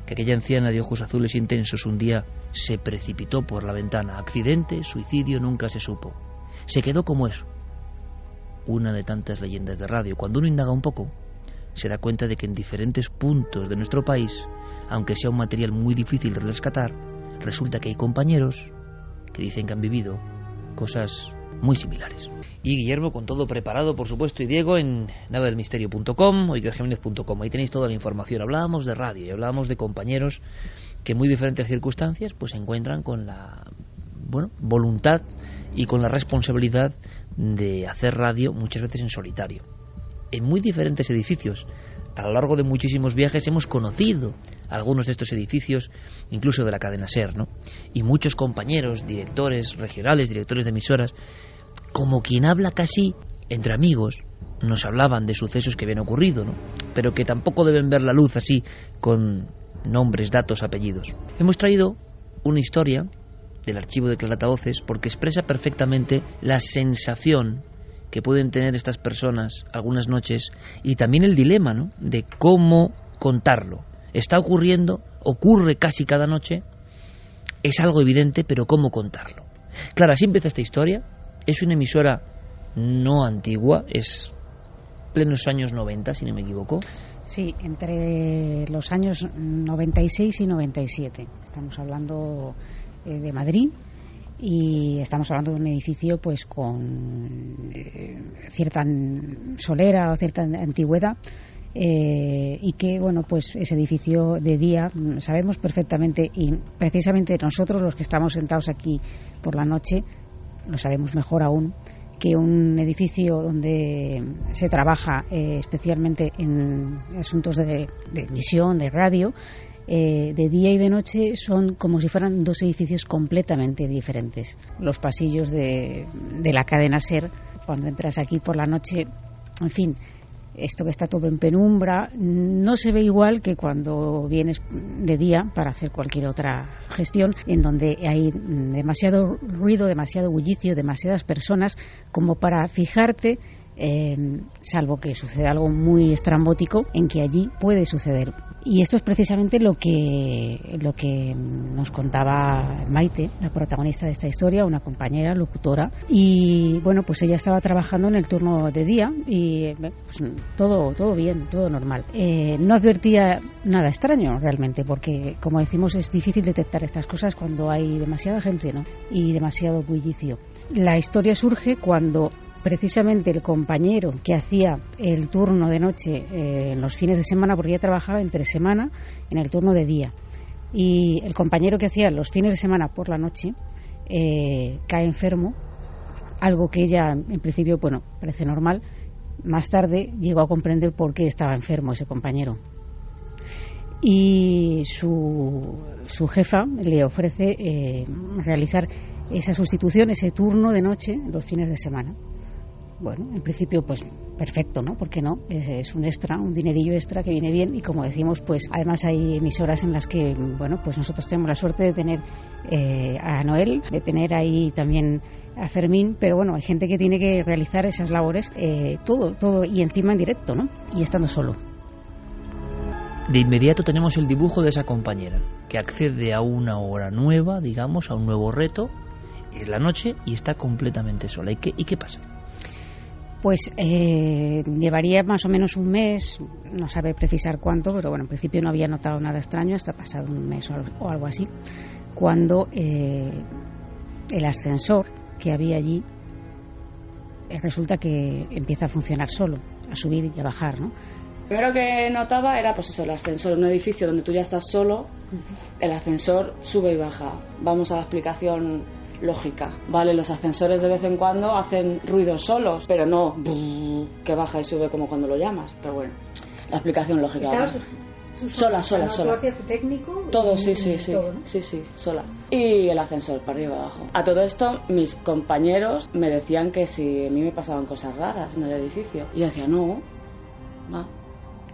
que aquella anciana de ojos azules intensos un día se precipitó por la ventana. Accidente, suicidio, nunca se supo. Se quedó como eso, una de tantas leyendas de radio. Cuando uno indaga un poco, se da cuenta de que en diferentes puntos de nuestro país, aunque sea un material muy difícil de rescatar, resulta que hay compañeros que dicen que han vivido cosas muy similares. Y Guillermo, con todo preparado, por supuesto, y Diego en navedelmisterio.com o ikerjimenez.com. Ahí tenéis toda la información. Hablábamos de radio y hablábamos de compañeros que en muy diferentes circunstancias pues se encuentran con la voluntad y con la responsabilidad de hacer radio, muchas veces en solitario, en muy diferentes edificios. A lo largo de muchísimos viajes hemos conocido algunos de estos edificios, incluso de la cadena SER, ¿no? Y muchos compañeros, directores regionales, directores de emisoras, como quien habla casi entre amigos, nos hablaban de sucesos que habían ocurrido, ¿no? Pero que tampoco deben ver la luz así con nombres, datos, apellidos. Hemos traído una historia del archivo de Clarataoces porque expresa perfectamente la sensación que pueden tener estas personas algunas noches y también el dilema, ¿no?, de cómo contarlo. Está ocurriendo, ocurre casi cada noche, es algo evidente, pero cómo contarlo. Claro, así empieza esta historia. Es una emisora no antigua, es plenos años 90, si no me equivoco. Sí, entre los años 96 y 97. Estamos hablando de Madrid. Y estamos hablando de un edificio pues con cierta solera o cierta antigüedad, y que, bueno, pues ese edificio de día sabemos perfectamente, y precisamente nosotros los que estamos sentados aquí por la noche lo sabemos mejor aún, que un edificio donde se trabaja especialmente en asuntos de emisión, de radio, de día y de noche son como si fueran dos edificios completamente diferentes. Los pasillos de la cadena SER, cuando entras aquí por la noche, en fin, esto que está todo en penumbra, no se ve igual que cuando vienes de día para hacer cualquier otra gestión, en donde hay demasiado ruido, demasiado bullicio, demasiadas personas como para fijarte, salvo que suceda algo muy estrambótico, en que allí puede suceder. Y esto es precisamente lo que nos contaba Maite, la protagonista de esta historia, una compañera locutora, y bueno, pues ella estaba trabajando en el turno de día y pues, todo bien, todo normal. No advertía nada extraño realmente, porque como decimos es difícil detectar estas cosas cuando hay demasiada gente, ¿no?, y demasiado bullicio. La historia surge cuando precisamente el compañero que hacía el turno de noche en los fines de semana, porque ella trabajaba entre semana en el turno de día, y el compañero que hacía los fines de semana por la noche cae enfermo, algo que ella en principio, bueno, parece normal. Más tarde llegó a comprender por qué estaba enfermo ese compañero, y su jefa le ofrece realizar esa sustitución, ese turno de noche en los fines de semana. Bueno, en principio, pues perfecto, ¿no? ¿Por qué no? Es un extra, un dinerillo extra que viene bien, y como decimos, pues además hay emisoras en las que, bueno, pues nosotros tenemos la suerte de tener a Noel, de tener ahí también a Fermín, pero bueno, hay gente que tiene que realizar esas labores, todo y encima en directo, ¿no? Y estando solo. De inmediato tenemos el dibujo de esa compañera que accede a una hora nueva, digamos, a un nuevo reto, es la noche y está completamente sola. ¿Y qué pasa? Pues llevaría más o menos un mes, no sabe precisar cuánto, pero bueno, en principio no había notado nada extraño hasta pasado un mes o algo así, cuando el ascensor que había allí resulta que empieza a funcionar solo, a subir y a bajar, ¿no? Lo primero que notaba era, pues eso, el ascensor, un edificio donde tú ya estás solo, el ascensor sube y baja. Vamos a la explicación lógica, ¿vale? Los ascensores de vez en cuando hacen ruidos solos, pero no que baja y sube como cuando lo llamas, pero bueno, la explicación lógica. Sola. ¿Tú hacías técnico? Todo, sí. Todo, ¿no? Sí, sola. Y el ascensor para arriba y abajo. A todo esto, mis compañeros me decían que si a mí me pasaban cosas raras en el edificio. Y yo decía, no.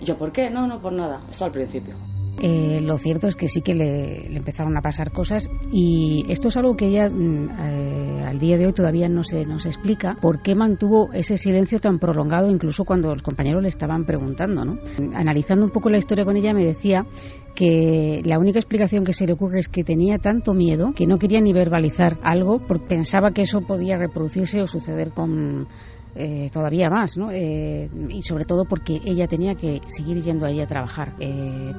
Y yo, ¿por qué? No, por nada. Esto al principio. Lo cierto es que sí que le empezaron a pasar cosas, y esto es algo que ella al día de hoy todavía no se explica por qué mantuvo ese silencio tan prolongado, incluso cuando los compañeros le estaban preguntando, ¿no? Analizando un poco la historia con ella, me decía que la única explicación que se le ocurre es que tenía tanto miedo que no quería ni verbalizar algo porque pensaba que eso podía reproducirse o suceder con todavía más, ¿no? Y sobre todo porque ella tenía que seguir yendo ahí a trabajar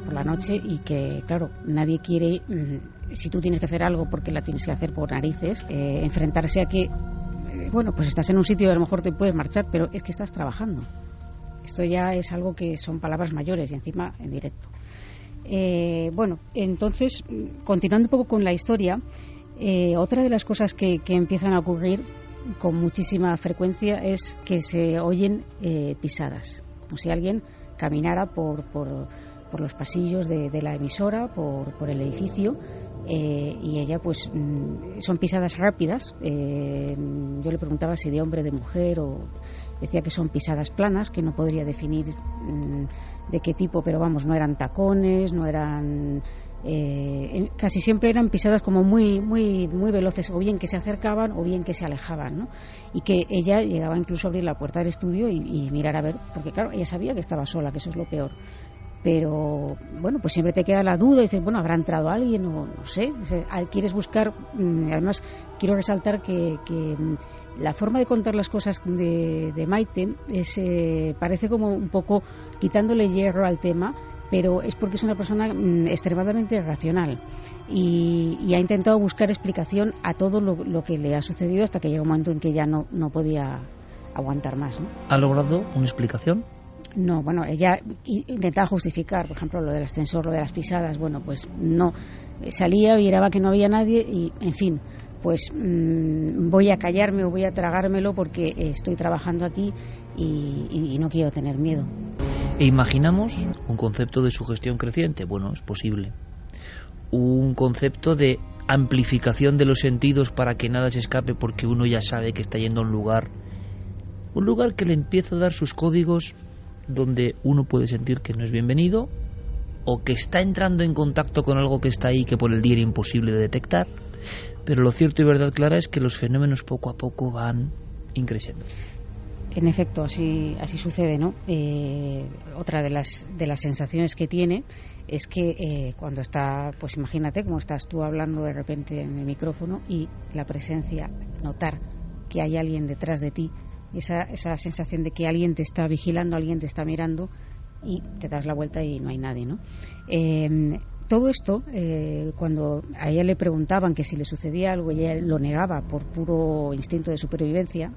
por la noche, y que, claro, nadie quiere, si tú tienes que hacer algo porque la tienes que hacer por narices, enfrentarse a que, bueno, pues estás en un sitio y a lo mejor te puedes marchar, pero es que estás trabajando. Esto ya es algo que son palabras mayores y encima en directo. Bueno, entonces, continuando un poco con la historia, otra de las cosas que empiezan a ocurrir con muchísima frecuencia es que se oyen pisadas, como si alguien caminara por los pasillos de la emisora, por el edificio, y ella pues son pisadas rápidas. Yo le preguntaba si de hombre, de mujer, decía que son pisadas planas, que no podría definir de qué tipo, pero vamos, no eran tacones, no eran... casi siempre eran pisadas como muy veloces, o bien que se acercaban o bien que se alejaban, ¿no? Y que ella llegaba incluso a abrir la puerta del estudio y mirar a ver, porque claro, ella sabía que estaba sola, que eso es lo peor. Pero bueno, pues siempre te queda la duda y dices, bueno, ¿habrá entrado alguien? O no sé, quieres buscar. Además, quiero resaltar que la forma de contar las cosas de Maite parece como un poco quitándole hierro al tema, pero es porque es una persona extremadamente racional y ha intentado buscar explicación a todo lo que le ha sucedido hasta que llega un momento en que ya no podía aguantar más, ¿no? ¿Ha logrado una explicación? No, bueno, ella intentaba justificar, por ejemplo, lo del ascensor, lo de las pisadas. Bueno, pues no, salía, miraba que no había nadie y, en fin, pues voy a callarme o voy a tragármelo porque estoy trabajando aquí y no quiero tener miedo. E imaginamos un concepto de sugestión creciente. Bueno, es posible. Un concepto de amplificación de los sentidos para que nada se escape porque uno ya sabe que está yendo a un lugar que le empieza a dar sus códigos, donde uno puede sentir que no es bienvenido o que está entrando en contacto con algo que está ahí, que por el día era imposible de detectar. Pero lo cierto y verdad clara es que los fenómenos poco a poco van increciendo. En efecto, así sucede, ¿no? Otra de las sensaciones que tiene es que cuando está, pues imagínate como estás tú hablando de repente en el micrófono y la presencia, notar que hay alguien detrás de ti, esa sensación de que alguien te está vigilando, alguien te está mirando y te das la vuelta y no hay nadie, ¿no? Todo esto, cuando a ella le preguntaban que si le sucedía algo, ella lo negaba por puro instinto de supervivencia.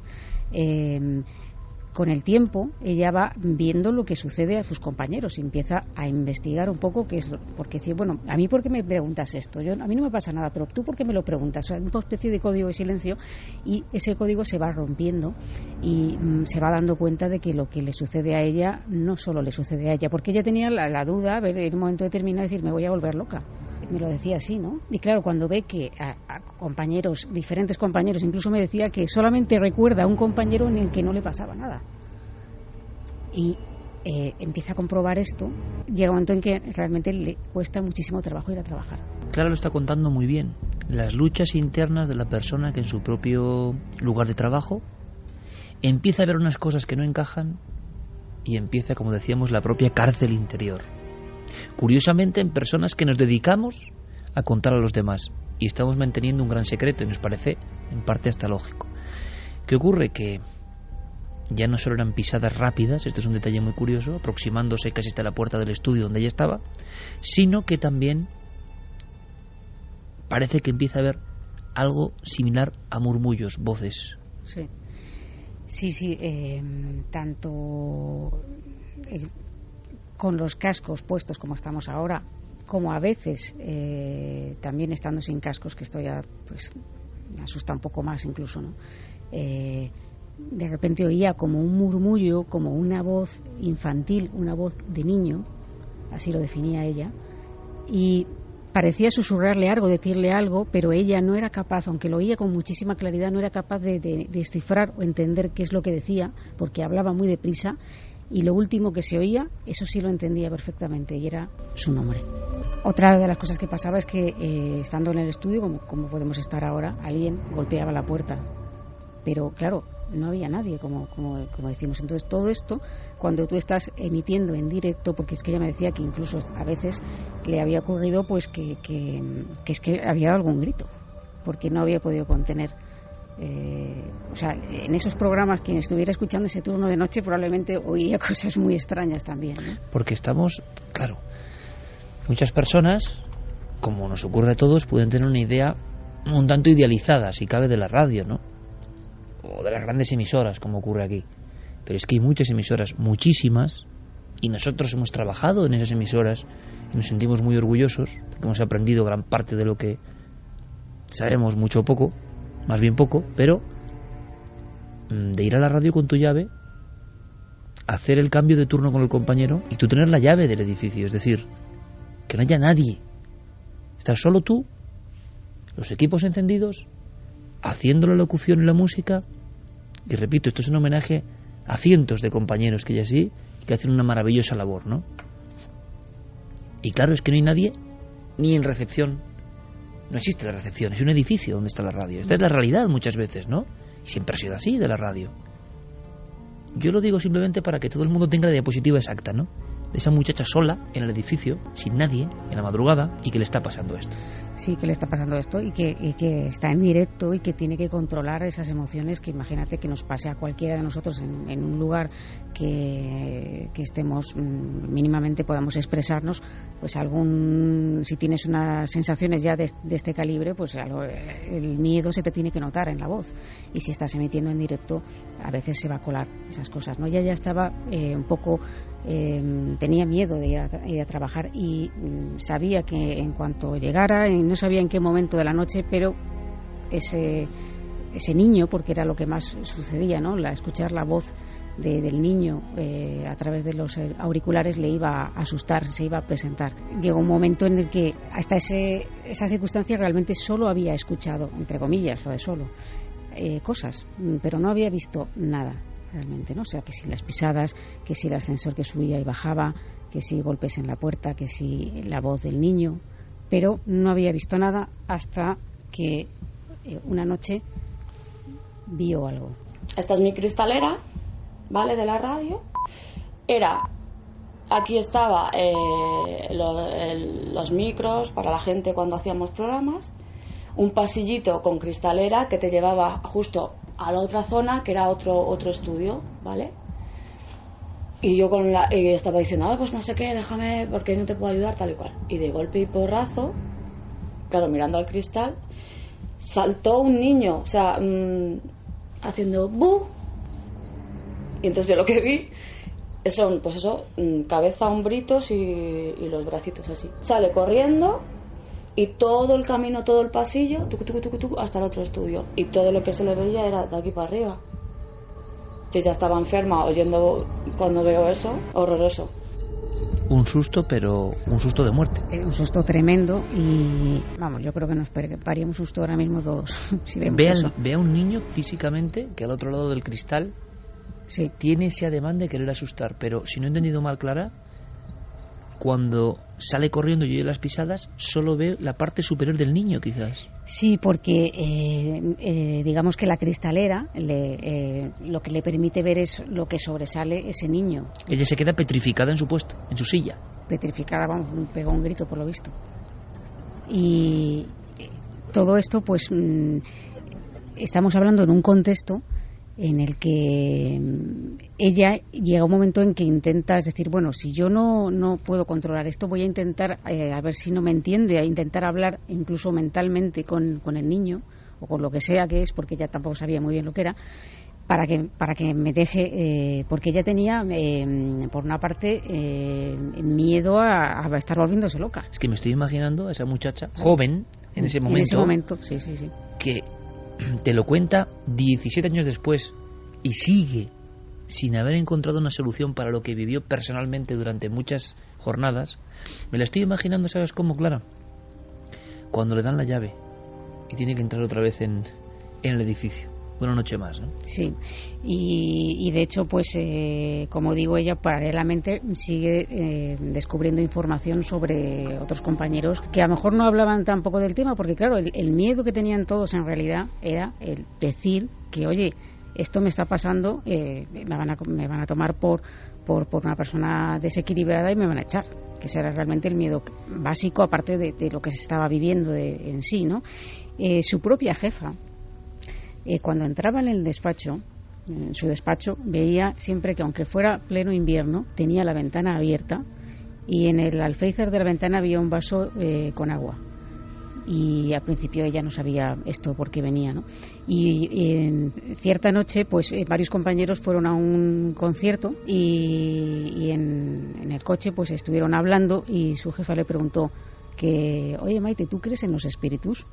Con el tiempo ella va viendo lo que sucede a sus compañeros y empieza a investigar un poco qué es porque dice, bueno, a mí ¿por qué me preguntas esto? A mí no me pasa nada, pero tú ¿por qué me lo preguntas? O sea, una especie de código de silencio, y ese código se va rompiendo y se va dando cuenta de que lo que le sucede a ella no solo le sucede a ella, porque ella tenía la duda, a ver, en un momento determinado decir, me voy a volver loca. Me lo decía así, ¿no? Y claro, cuando ve que a compañeros, diferentes compañeros, incluso me decía que solamente recuerda a un compañero en el que no le pasaba nada. Y empieza a comprobar esto, llega un momento en que realmente le cuesta muchísimo trabajo ir a trabajar. Clara lo está contando muy bien. Las luchas internas de la persona que en su propio lugar de trabajo empieza a ver unas cosas que no encajan y empieza, como decíamos, la propia cárcel interior. Curiosamente, en personas que nos dedicamos a contar a los demás y estamos manteniendo un gran secreto, y nos parece en parte hasta lógico. ¿Qué ocurre? Que ya no solo eran pisadas rápidas, esto es un detalle muy curioso, aproximándose casi hasta la puerta del estudio donde ella estaba, sino que también parece que empieza a haber algo similar a murmullos, voces. Sí, tanto con los cascos puestos como estamos ahora, como a veces también estando sin cascos, que esto ya pues me asusta un poco más incluso, ¿no? De repente oía como un murmullo, como una voz infantil, una voz de niño, así lo definía ella, y parecía susurrarle algo, decirle algo, pero ella no era capaz, aunque lo oía con muchísima claridad, no era capaz de descifrar o entender qué es lo que decía, porque hablaba muy deprisa. Y lo último que se oía, eso sí lo entendía perfectamente, y era su nombre. Otra de las cosas que pasaba es que estando en el estudio, como podemos estar ahora, alguien golpeaba la puerta. Pero claro, no había nadie, como decimos. Entonces todo esto, cuando tú estás emitiendo en directo, porque es que ella me decía que incluso a veces le había ocurrido pues que es que había dado algún grito, porque no había podido contener. O sea, en esos programas, quien estuviera escuchando ese turno de noche probablemente oía cosas muy extrañas también, ¿no? Porque estamos, claro, muchas personas, como nos ocurre a todos, pueden tener una idea un tanto idealizada, si cabe, de la radio, ¿no? O de las grandes emisoras, como ocurre aquí. Pero es que hay muchas emisoras, muchísimas, y nosotros hemos trabajado en esas emisoras y nos sentimos muy orgullosos porque hemos aprendido gran parte de lo que sabemos, mucho o poco, más bien poco, pero de ir a la radio con tu llave, hacer el cambio de turno con el compañero y tú tener la llave del edificio, es decir, que no haya nadie, estás solo tú, los equipos encendidos, haciendo la locución y la música. Y repito, esto es un homenaje a cientos de compañeros que hay así, que hacen una maravillosa labor, ¿no? Y claro, es que no hay nadie ni en recepción. No existe la recepción, es un edificio donde está la radio. Esta es la realidad muchas veces, ¿no? Y siempre ha sido así de la radio. Yo lo digo simplemente para que todo el mundo tenga la diapositiva exacta, ¿no? De esa muchacha sola en el edificio, sin nadie, en la madrugada, y que le está pasando esto. Sí, que le está pasando esto y que está en directo y que tiene que controlar esas emociones, que imagínate que nos pase a cualquiera de nosotros en un lugar que estemos mínimamente, podamos expresarnos, pues si tienes unas sensaciones ya de este calibre, pues el miedo se te tiene que notar en la voz, y si estás emitiendo en directo a veces se va a colar esas cosas, ¿no? Ella ya estaba un poco... tenía miedo de ir a trabajar y sabía que en cuanto llegara, no sabía en qué momento de la noche, pero ese niño, porque era lo que más sucedía, ¿no? Escuchar la voz del niño a través de los auriculares le iba a asustar, se iba a presentar. Llegó un momento en el que hasta esa circunstancia realmente solo había escuchado, entre comillas, lo de solo, cosas, pero no había visto nada realmente, ¿no? O sea, que si las pisadas, que si el ascensor que subía y bajaba, que si golpes en la puerta, que si la voz del niño, pero no había visto nada hasta que una noche vio algo. Esta es mi cristalera, ¿vale? De la radio. Aquí estaba los micros para la gente cuando hacíamos programas, un pasillito con cristalera que te llevaba justo a la otra zona, que era otro estudio, ¿vale? Y yo estaba diciendo, pues no sé qué, déjame, porque no te puedo ayudar, tal y cual. Y de golpe y porrazo, claro, mirando al cristal, saltó un niño, o sea, haciendo ¡bu! Y entonces yo lo que vi son, pues eso, cabeza, hombritos y los bracitos así. Sale corriendo y todo el camino, todo el pasillo, hasta el otro estudio. Y todo lo que se le veía era de aquí para arriba. Si ya estaba enferma oyendo cuando veo eso, horroroso. Un susto, pero un susto de muerte. Un susto tremendo y, vamos, yo creo que nos pegaría un susto ahora mismo todos. Si vemos ve a un niño físicamente que al otro lado del cristal tiene ese ademán de querer asustar, pero si no he entendido mal, Clara, cuando sale corriendo y oye las pisadas, solo ve la parte superior del niño, quizás. Sí, porque digamos que la cristalera lo que le permite ver es lo que sobresale ese niño. Ella se queda petrificada en su puesto, en su silla. Petrificada, vamos, pegó un grito por lo visto. Y todo esto, pues, estamos hablando en un contexto en el que ella llega un momento en que intenta, es decir, bueno, si yo no puedo controlar esto, voy a intentar, a ver si no me entiende, a intentar hablar incluso mentalmente con el niño, o con lo que sea que es, porque ella tampoco sabía muy bien lo que era, para que me deje, porque ella tenía, por una parte, miedo a estar volviéndose loca. Es que me estoy imaginando a esa muchacha, joven, en ese momento, sí. Que te lo cuenta 17 años después y sigue sin haber encontrado una solución para lo que vivió personalmente durante muchas jornadas. Me la estoy imaginando, ¿sabes cómo, Clara? Cuando le dan la llave y tiene que entrar otra vez en el edificio. Una noche más, ¿no? Sí, y de hecho, pues, como digo, ella paralelamente sigue descubriendo información sobre otros compañeros que a lo mejor no hablaban tampoco del tema, porque claro, el miedo que tenían todos en realidad era el decir que, oye, esto me está pasando, me van a tomar por una persona desequilibrada y me van a echar, que ese era realmente el miedo básico, aparte de lo que se estaba viviendo en sí, ¿no? Su propia jefa, cuando entraba en el despacho, en su despacho, veía siempre que, aunque fuera pleno invierno, tenía la ventana abierta y en el alféizar de la ventana había un vaso con agua. Y al principio ella no sabía esto por qué venía, ¿no? Y en cierta noche, pues, varios compañeros fueron a un concierto y en el coche, pues, estuvieron hablando y su jefa le preguntó que, oye, Maite, ¿tú crees en los espíritus?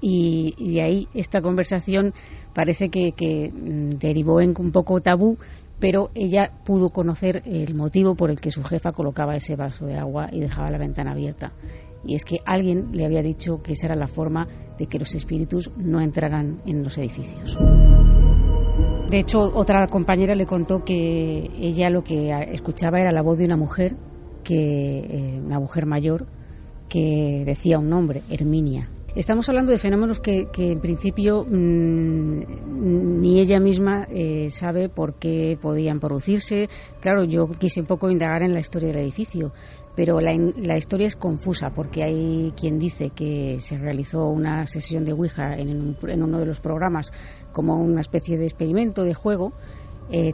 Y de ahí esta conversación parece que derivó en un poco tabú, pero ella pudo conocer el motivo por el que su jefa colocaba ese vaso de agua y dejaba la ventana abierta. Y es que alguien le había dicho que esa era la forma de que los espíritus no entraran en los edificios. De hecho, otra compañera le contó que ella lo que escuchaba era la voz de una mujer, una mujer mayor, que decía un nombre, Herminia. Estamos hablando de fenómenos que en principio ni ella misma sabe por qué podían producirse. Claro, yo quise un poco indagar en la historia del edificio, pero la historia es confusa, porque hay quien dice que se realizó una sesión de Ouija en uno de los programas como una especie de experimento, de juego.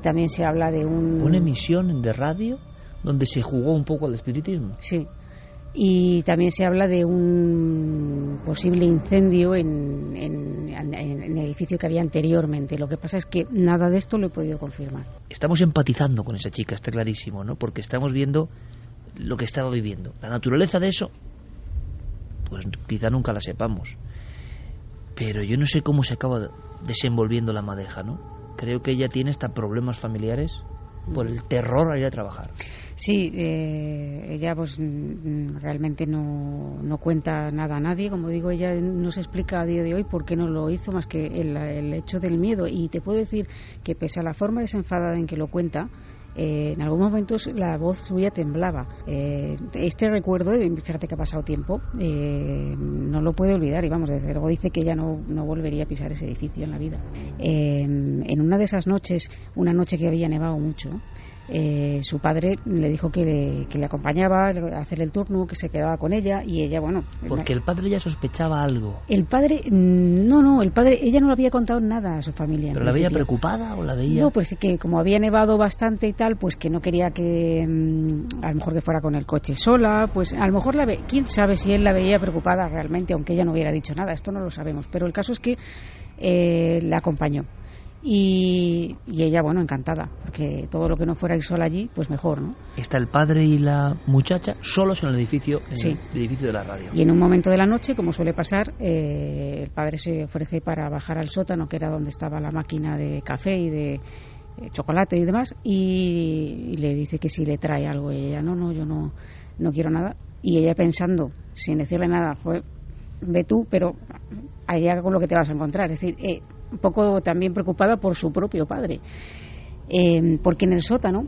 También se habla de una emisión de radio donde se jugó un poco al espiritismo. Sí. Y también se habla de un posible incendio en el edificio que había anteriormente. Lo que pasa es que nada de esto lo he podido confirmar. Estamos empatizando con esa chica, está clarísimo, ¿no? Porque estamos viendo lo que estaba viviendo. La naturaleza de eso, pues quizá nunca la sepamos. Pero yo no sé cómo se acaba desenvolviendo la madeja, ¿no? Creo que ella tiene hasta problemas familiares por el terror a ir a trabajar. Sí, ella pues realmente no cuenta nada a nadie. Como digo, ella no se explica a día de hoy por qué no lo hizo, más que el hecho del miedo. Y te puedo decir que pese a la forma desenfadada en que lo cuenta, en algunos momentos la voz suya temblaba. Este recuerdo, fíjate que ha pasado tiempo, no lo puede olvidar, y vamos, desde luego dice que ella no volvería a pisar ese edificio en la vida. En una de esas noches, una noche que había nevado mucho, su padre le dijo que le acompañaba a hacer el turno, que se quedaba con ella, y ella, bueno... Porque el padre ya sospechaba algo. El padre, ella no le había contado nada a su familia. ¿Pero la veía preocupada o la veía...? No, pues que como había nevado bastante y tal, pues que no quería que, a lo mejor que fuera con el coche sola, pues a lo mejor quién sabe si él la veía preocupada realmente, aunque ella no hubiera dicho nada, esto no lo sabemos, pero el caso es que la acompañó. Y ella, bueno, encantada, porque todo lo que no fuera ir sola allí, pues mejor, ¿no? Está el padre y la muchacha solos en el edificio, sí, el edificio de la radio. Y en un momento de la noche, como suele pasar, el padre se ofrece para bajar al sótano, que era donde estaba la máquina de café y de chocolate y demás, y le dice que si le trae algo, y ella, no, yo no quiero nada. Y ella pensando, sin decirle nada, joder, ve tú, pero allá con lo que te vas a encontrar, es decir, un poco también preocupada por su propio padre, porque en el sótano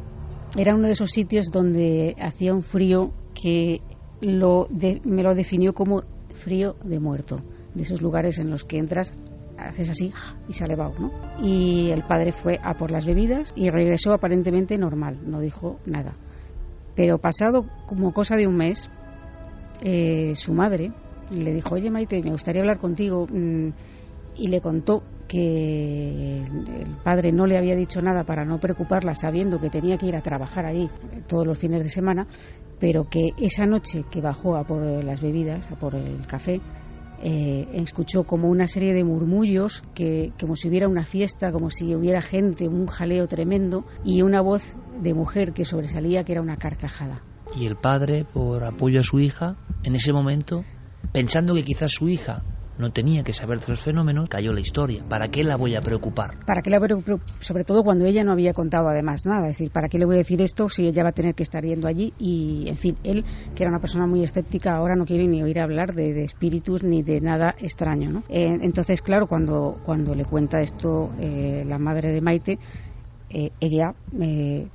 era uno de esos sitios donde hacía un frío que me lo definió como frío de muerto, de esos lugares en los que entras, haces así y sale vaho, ¿no? Y el padre fue a por las bebidas y regresó aparentemente normal, no dijo nada, pero pasado como cosa de un mes, su madre le dijo: oye, Maite, me gustaría hablar contigo, y le contó que el padre no le había dicho nada para no preocuparla, sabiendo que tenía que ir a trabajar allí todos los fines de semana, pero que esa noche que bajó a por las bebidas, a por el café, escuchó como una serie de murmullos, como si hubiera una fiesta, como si hubiera gente, un jaleo tremendo, y una voz de mujer que sobresalía, que era una carcajada. Y el padre, por apoyo a su hija, en ese momento, pensando que quizás su hija no tenía que saber de los fenómenos, cayó la historia. ¿Para qué la voy a preocupar? ¿Para qué la voy a preocupar? Sobre todo cuando ella no había contado además nada. Es decir, ¿para qué le voy a decir esto si ella va a tener que estar yendo allí? Y, en fin, él, que era una persona muy escéptica, ahora no quiere ni oír hablar de espíritus ni de nada extraño, ¿no? Entonces, claro, cuando le cuenta esto la madre de Maite, ella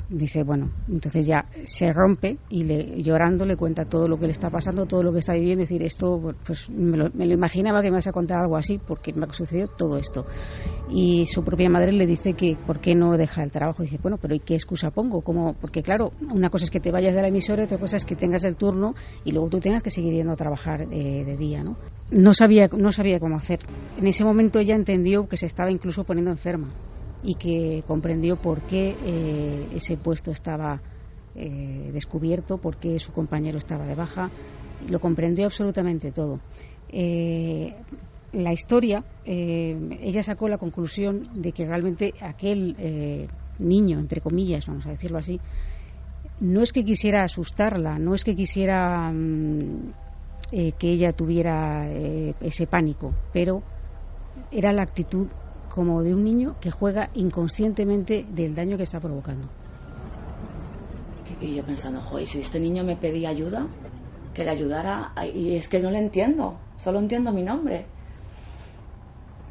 dice, bueno, entonces ya se rompe y llorando le cuenta todo lo que le está pasando, todo lo que está viviendo. Es decir, esto, pues me lo imaginaba que me vas a contar algo así, porque me ha sucedido todo esto. Y su propia madre le dice que por qué no deja el trabajo. Dice, bueno, pero ¿y qué excusa pongo? Porque claro, una cosa es que te vayas de la emisora, otra cosa es que tengas el turno y luego tú tengas que seguir yendo a trabajar de día, ¿no? No sabía cómo hacer. En ese momento ella entendió que se estaba incluso poniendo enferma, y que comprendió por qué ese puesto estaba descubierto, por qué su compañero estaba de baja. Lo comprendió absolutamente todo. La historia, ella sacó la conclusión de que realmente aquel niño, entre comillas, vamos a decirlo así, no es que quisiera asustarla, no es que quisiera que ella tuviera ese pánico, pero era la actitud como de un niño que juega inconscientemente del daño que está provocando. Y yo pensando, joder, si este niño me pedía ayuda, que le ayudara, y es que no le entiendo, solo entiendo mi nombre.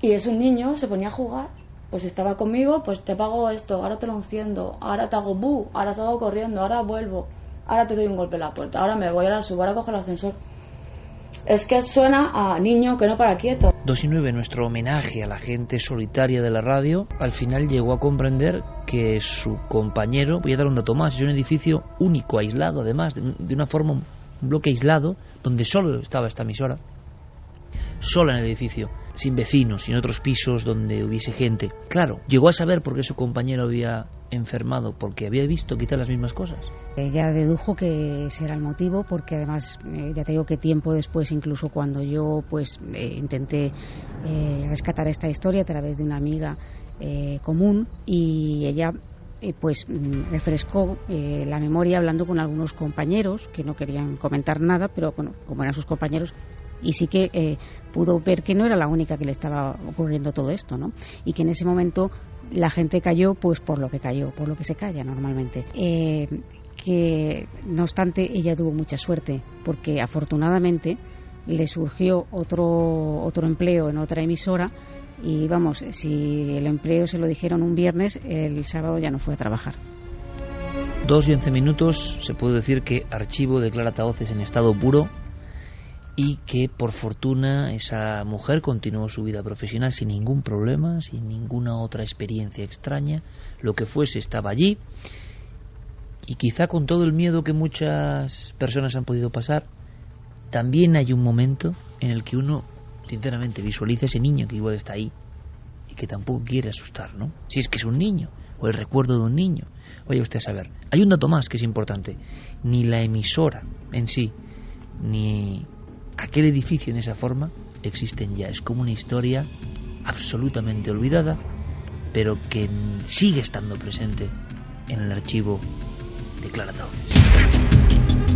Y es un niño, se ponía a jugar Pues si estaba conmigo, pues te pago esto, ahora te lo enciendo, ahora te hago bu, ahora salgo corriendo, ahora vuelvo, ahora te doy un golpe en la puerta, ahora me voy, ahora subo, ahora cojo el ascensor. Es que suena a niño que no para quieto. 2:09, nuestro homenaje a la gente solitaria de la radio, al final llegó a comprender que su compañero, voy a dar un dato más, es un edificio único, aislado además, de una forma, un bloque aislado, donde solo estaba esta emisora, sola en el edificio, sin vecinos, sin otros pisos donde hubiese gente. Claro, llegó a saber por qué su compañero había enfermado, porque había visto quizá las mismas cosas. Ella dedujo que ese era el motivo, porque además ya te digo que tiempo después, incluso cuando yo pues intenté rescatar esta historia a través de una amiga común, y ella pues refrescó la memoria hablando con algunos compañeros que no querían comentar nada, pero bueno, como eran sus compañeros, y sí que pudo ver que no era la única que le estaba ocurriendo todo esto, ¿no? Y que en ese momento la gente cayó pues por lo que cayó, por lo que se calla normalmente. Que no obstante ella tuvo mucha suerte, porque afortunadamente le surgió otro empleo en otra emisora, y vamos, si el empleo se lo dijeron un viernes, el sábado ya no fue a trabajar. 2:11, se puede decir que Archivo declara Tahoces en estado puro, y que por fortuna esa mujer continuó su vida profesional sin ningún problema, sin ninguna otra experiencia extraña. Lo que fuese estaba allí, y quizá con todo el miedo que muchas personas han podido pasar, también hay un momento en el que uno sinceramente visualiza ese niño que igual está ahí y que tampoco quiere asustar, ¿no? Si es que es un niño o el recuerdo de un niño. Vaya usted a saber. Hay un dato más que es importante: ni la emisora en sí ni aquel edificio en esa forma existen ya. Es como una historia absolutamente olvidada, pero que sigue estando presente en el archivo de Clara Tahoces.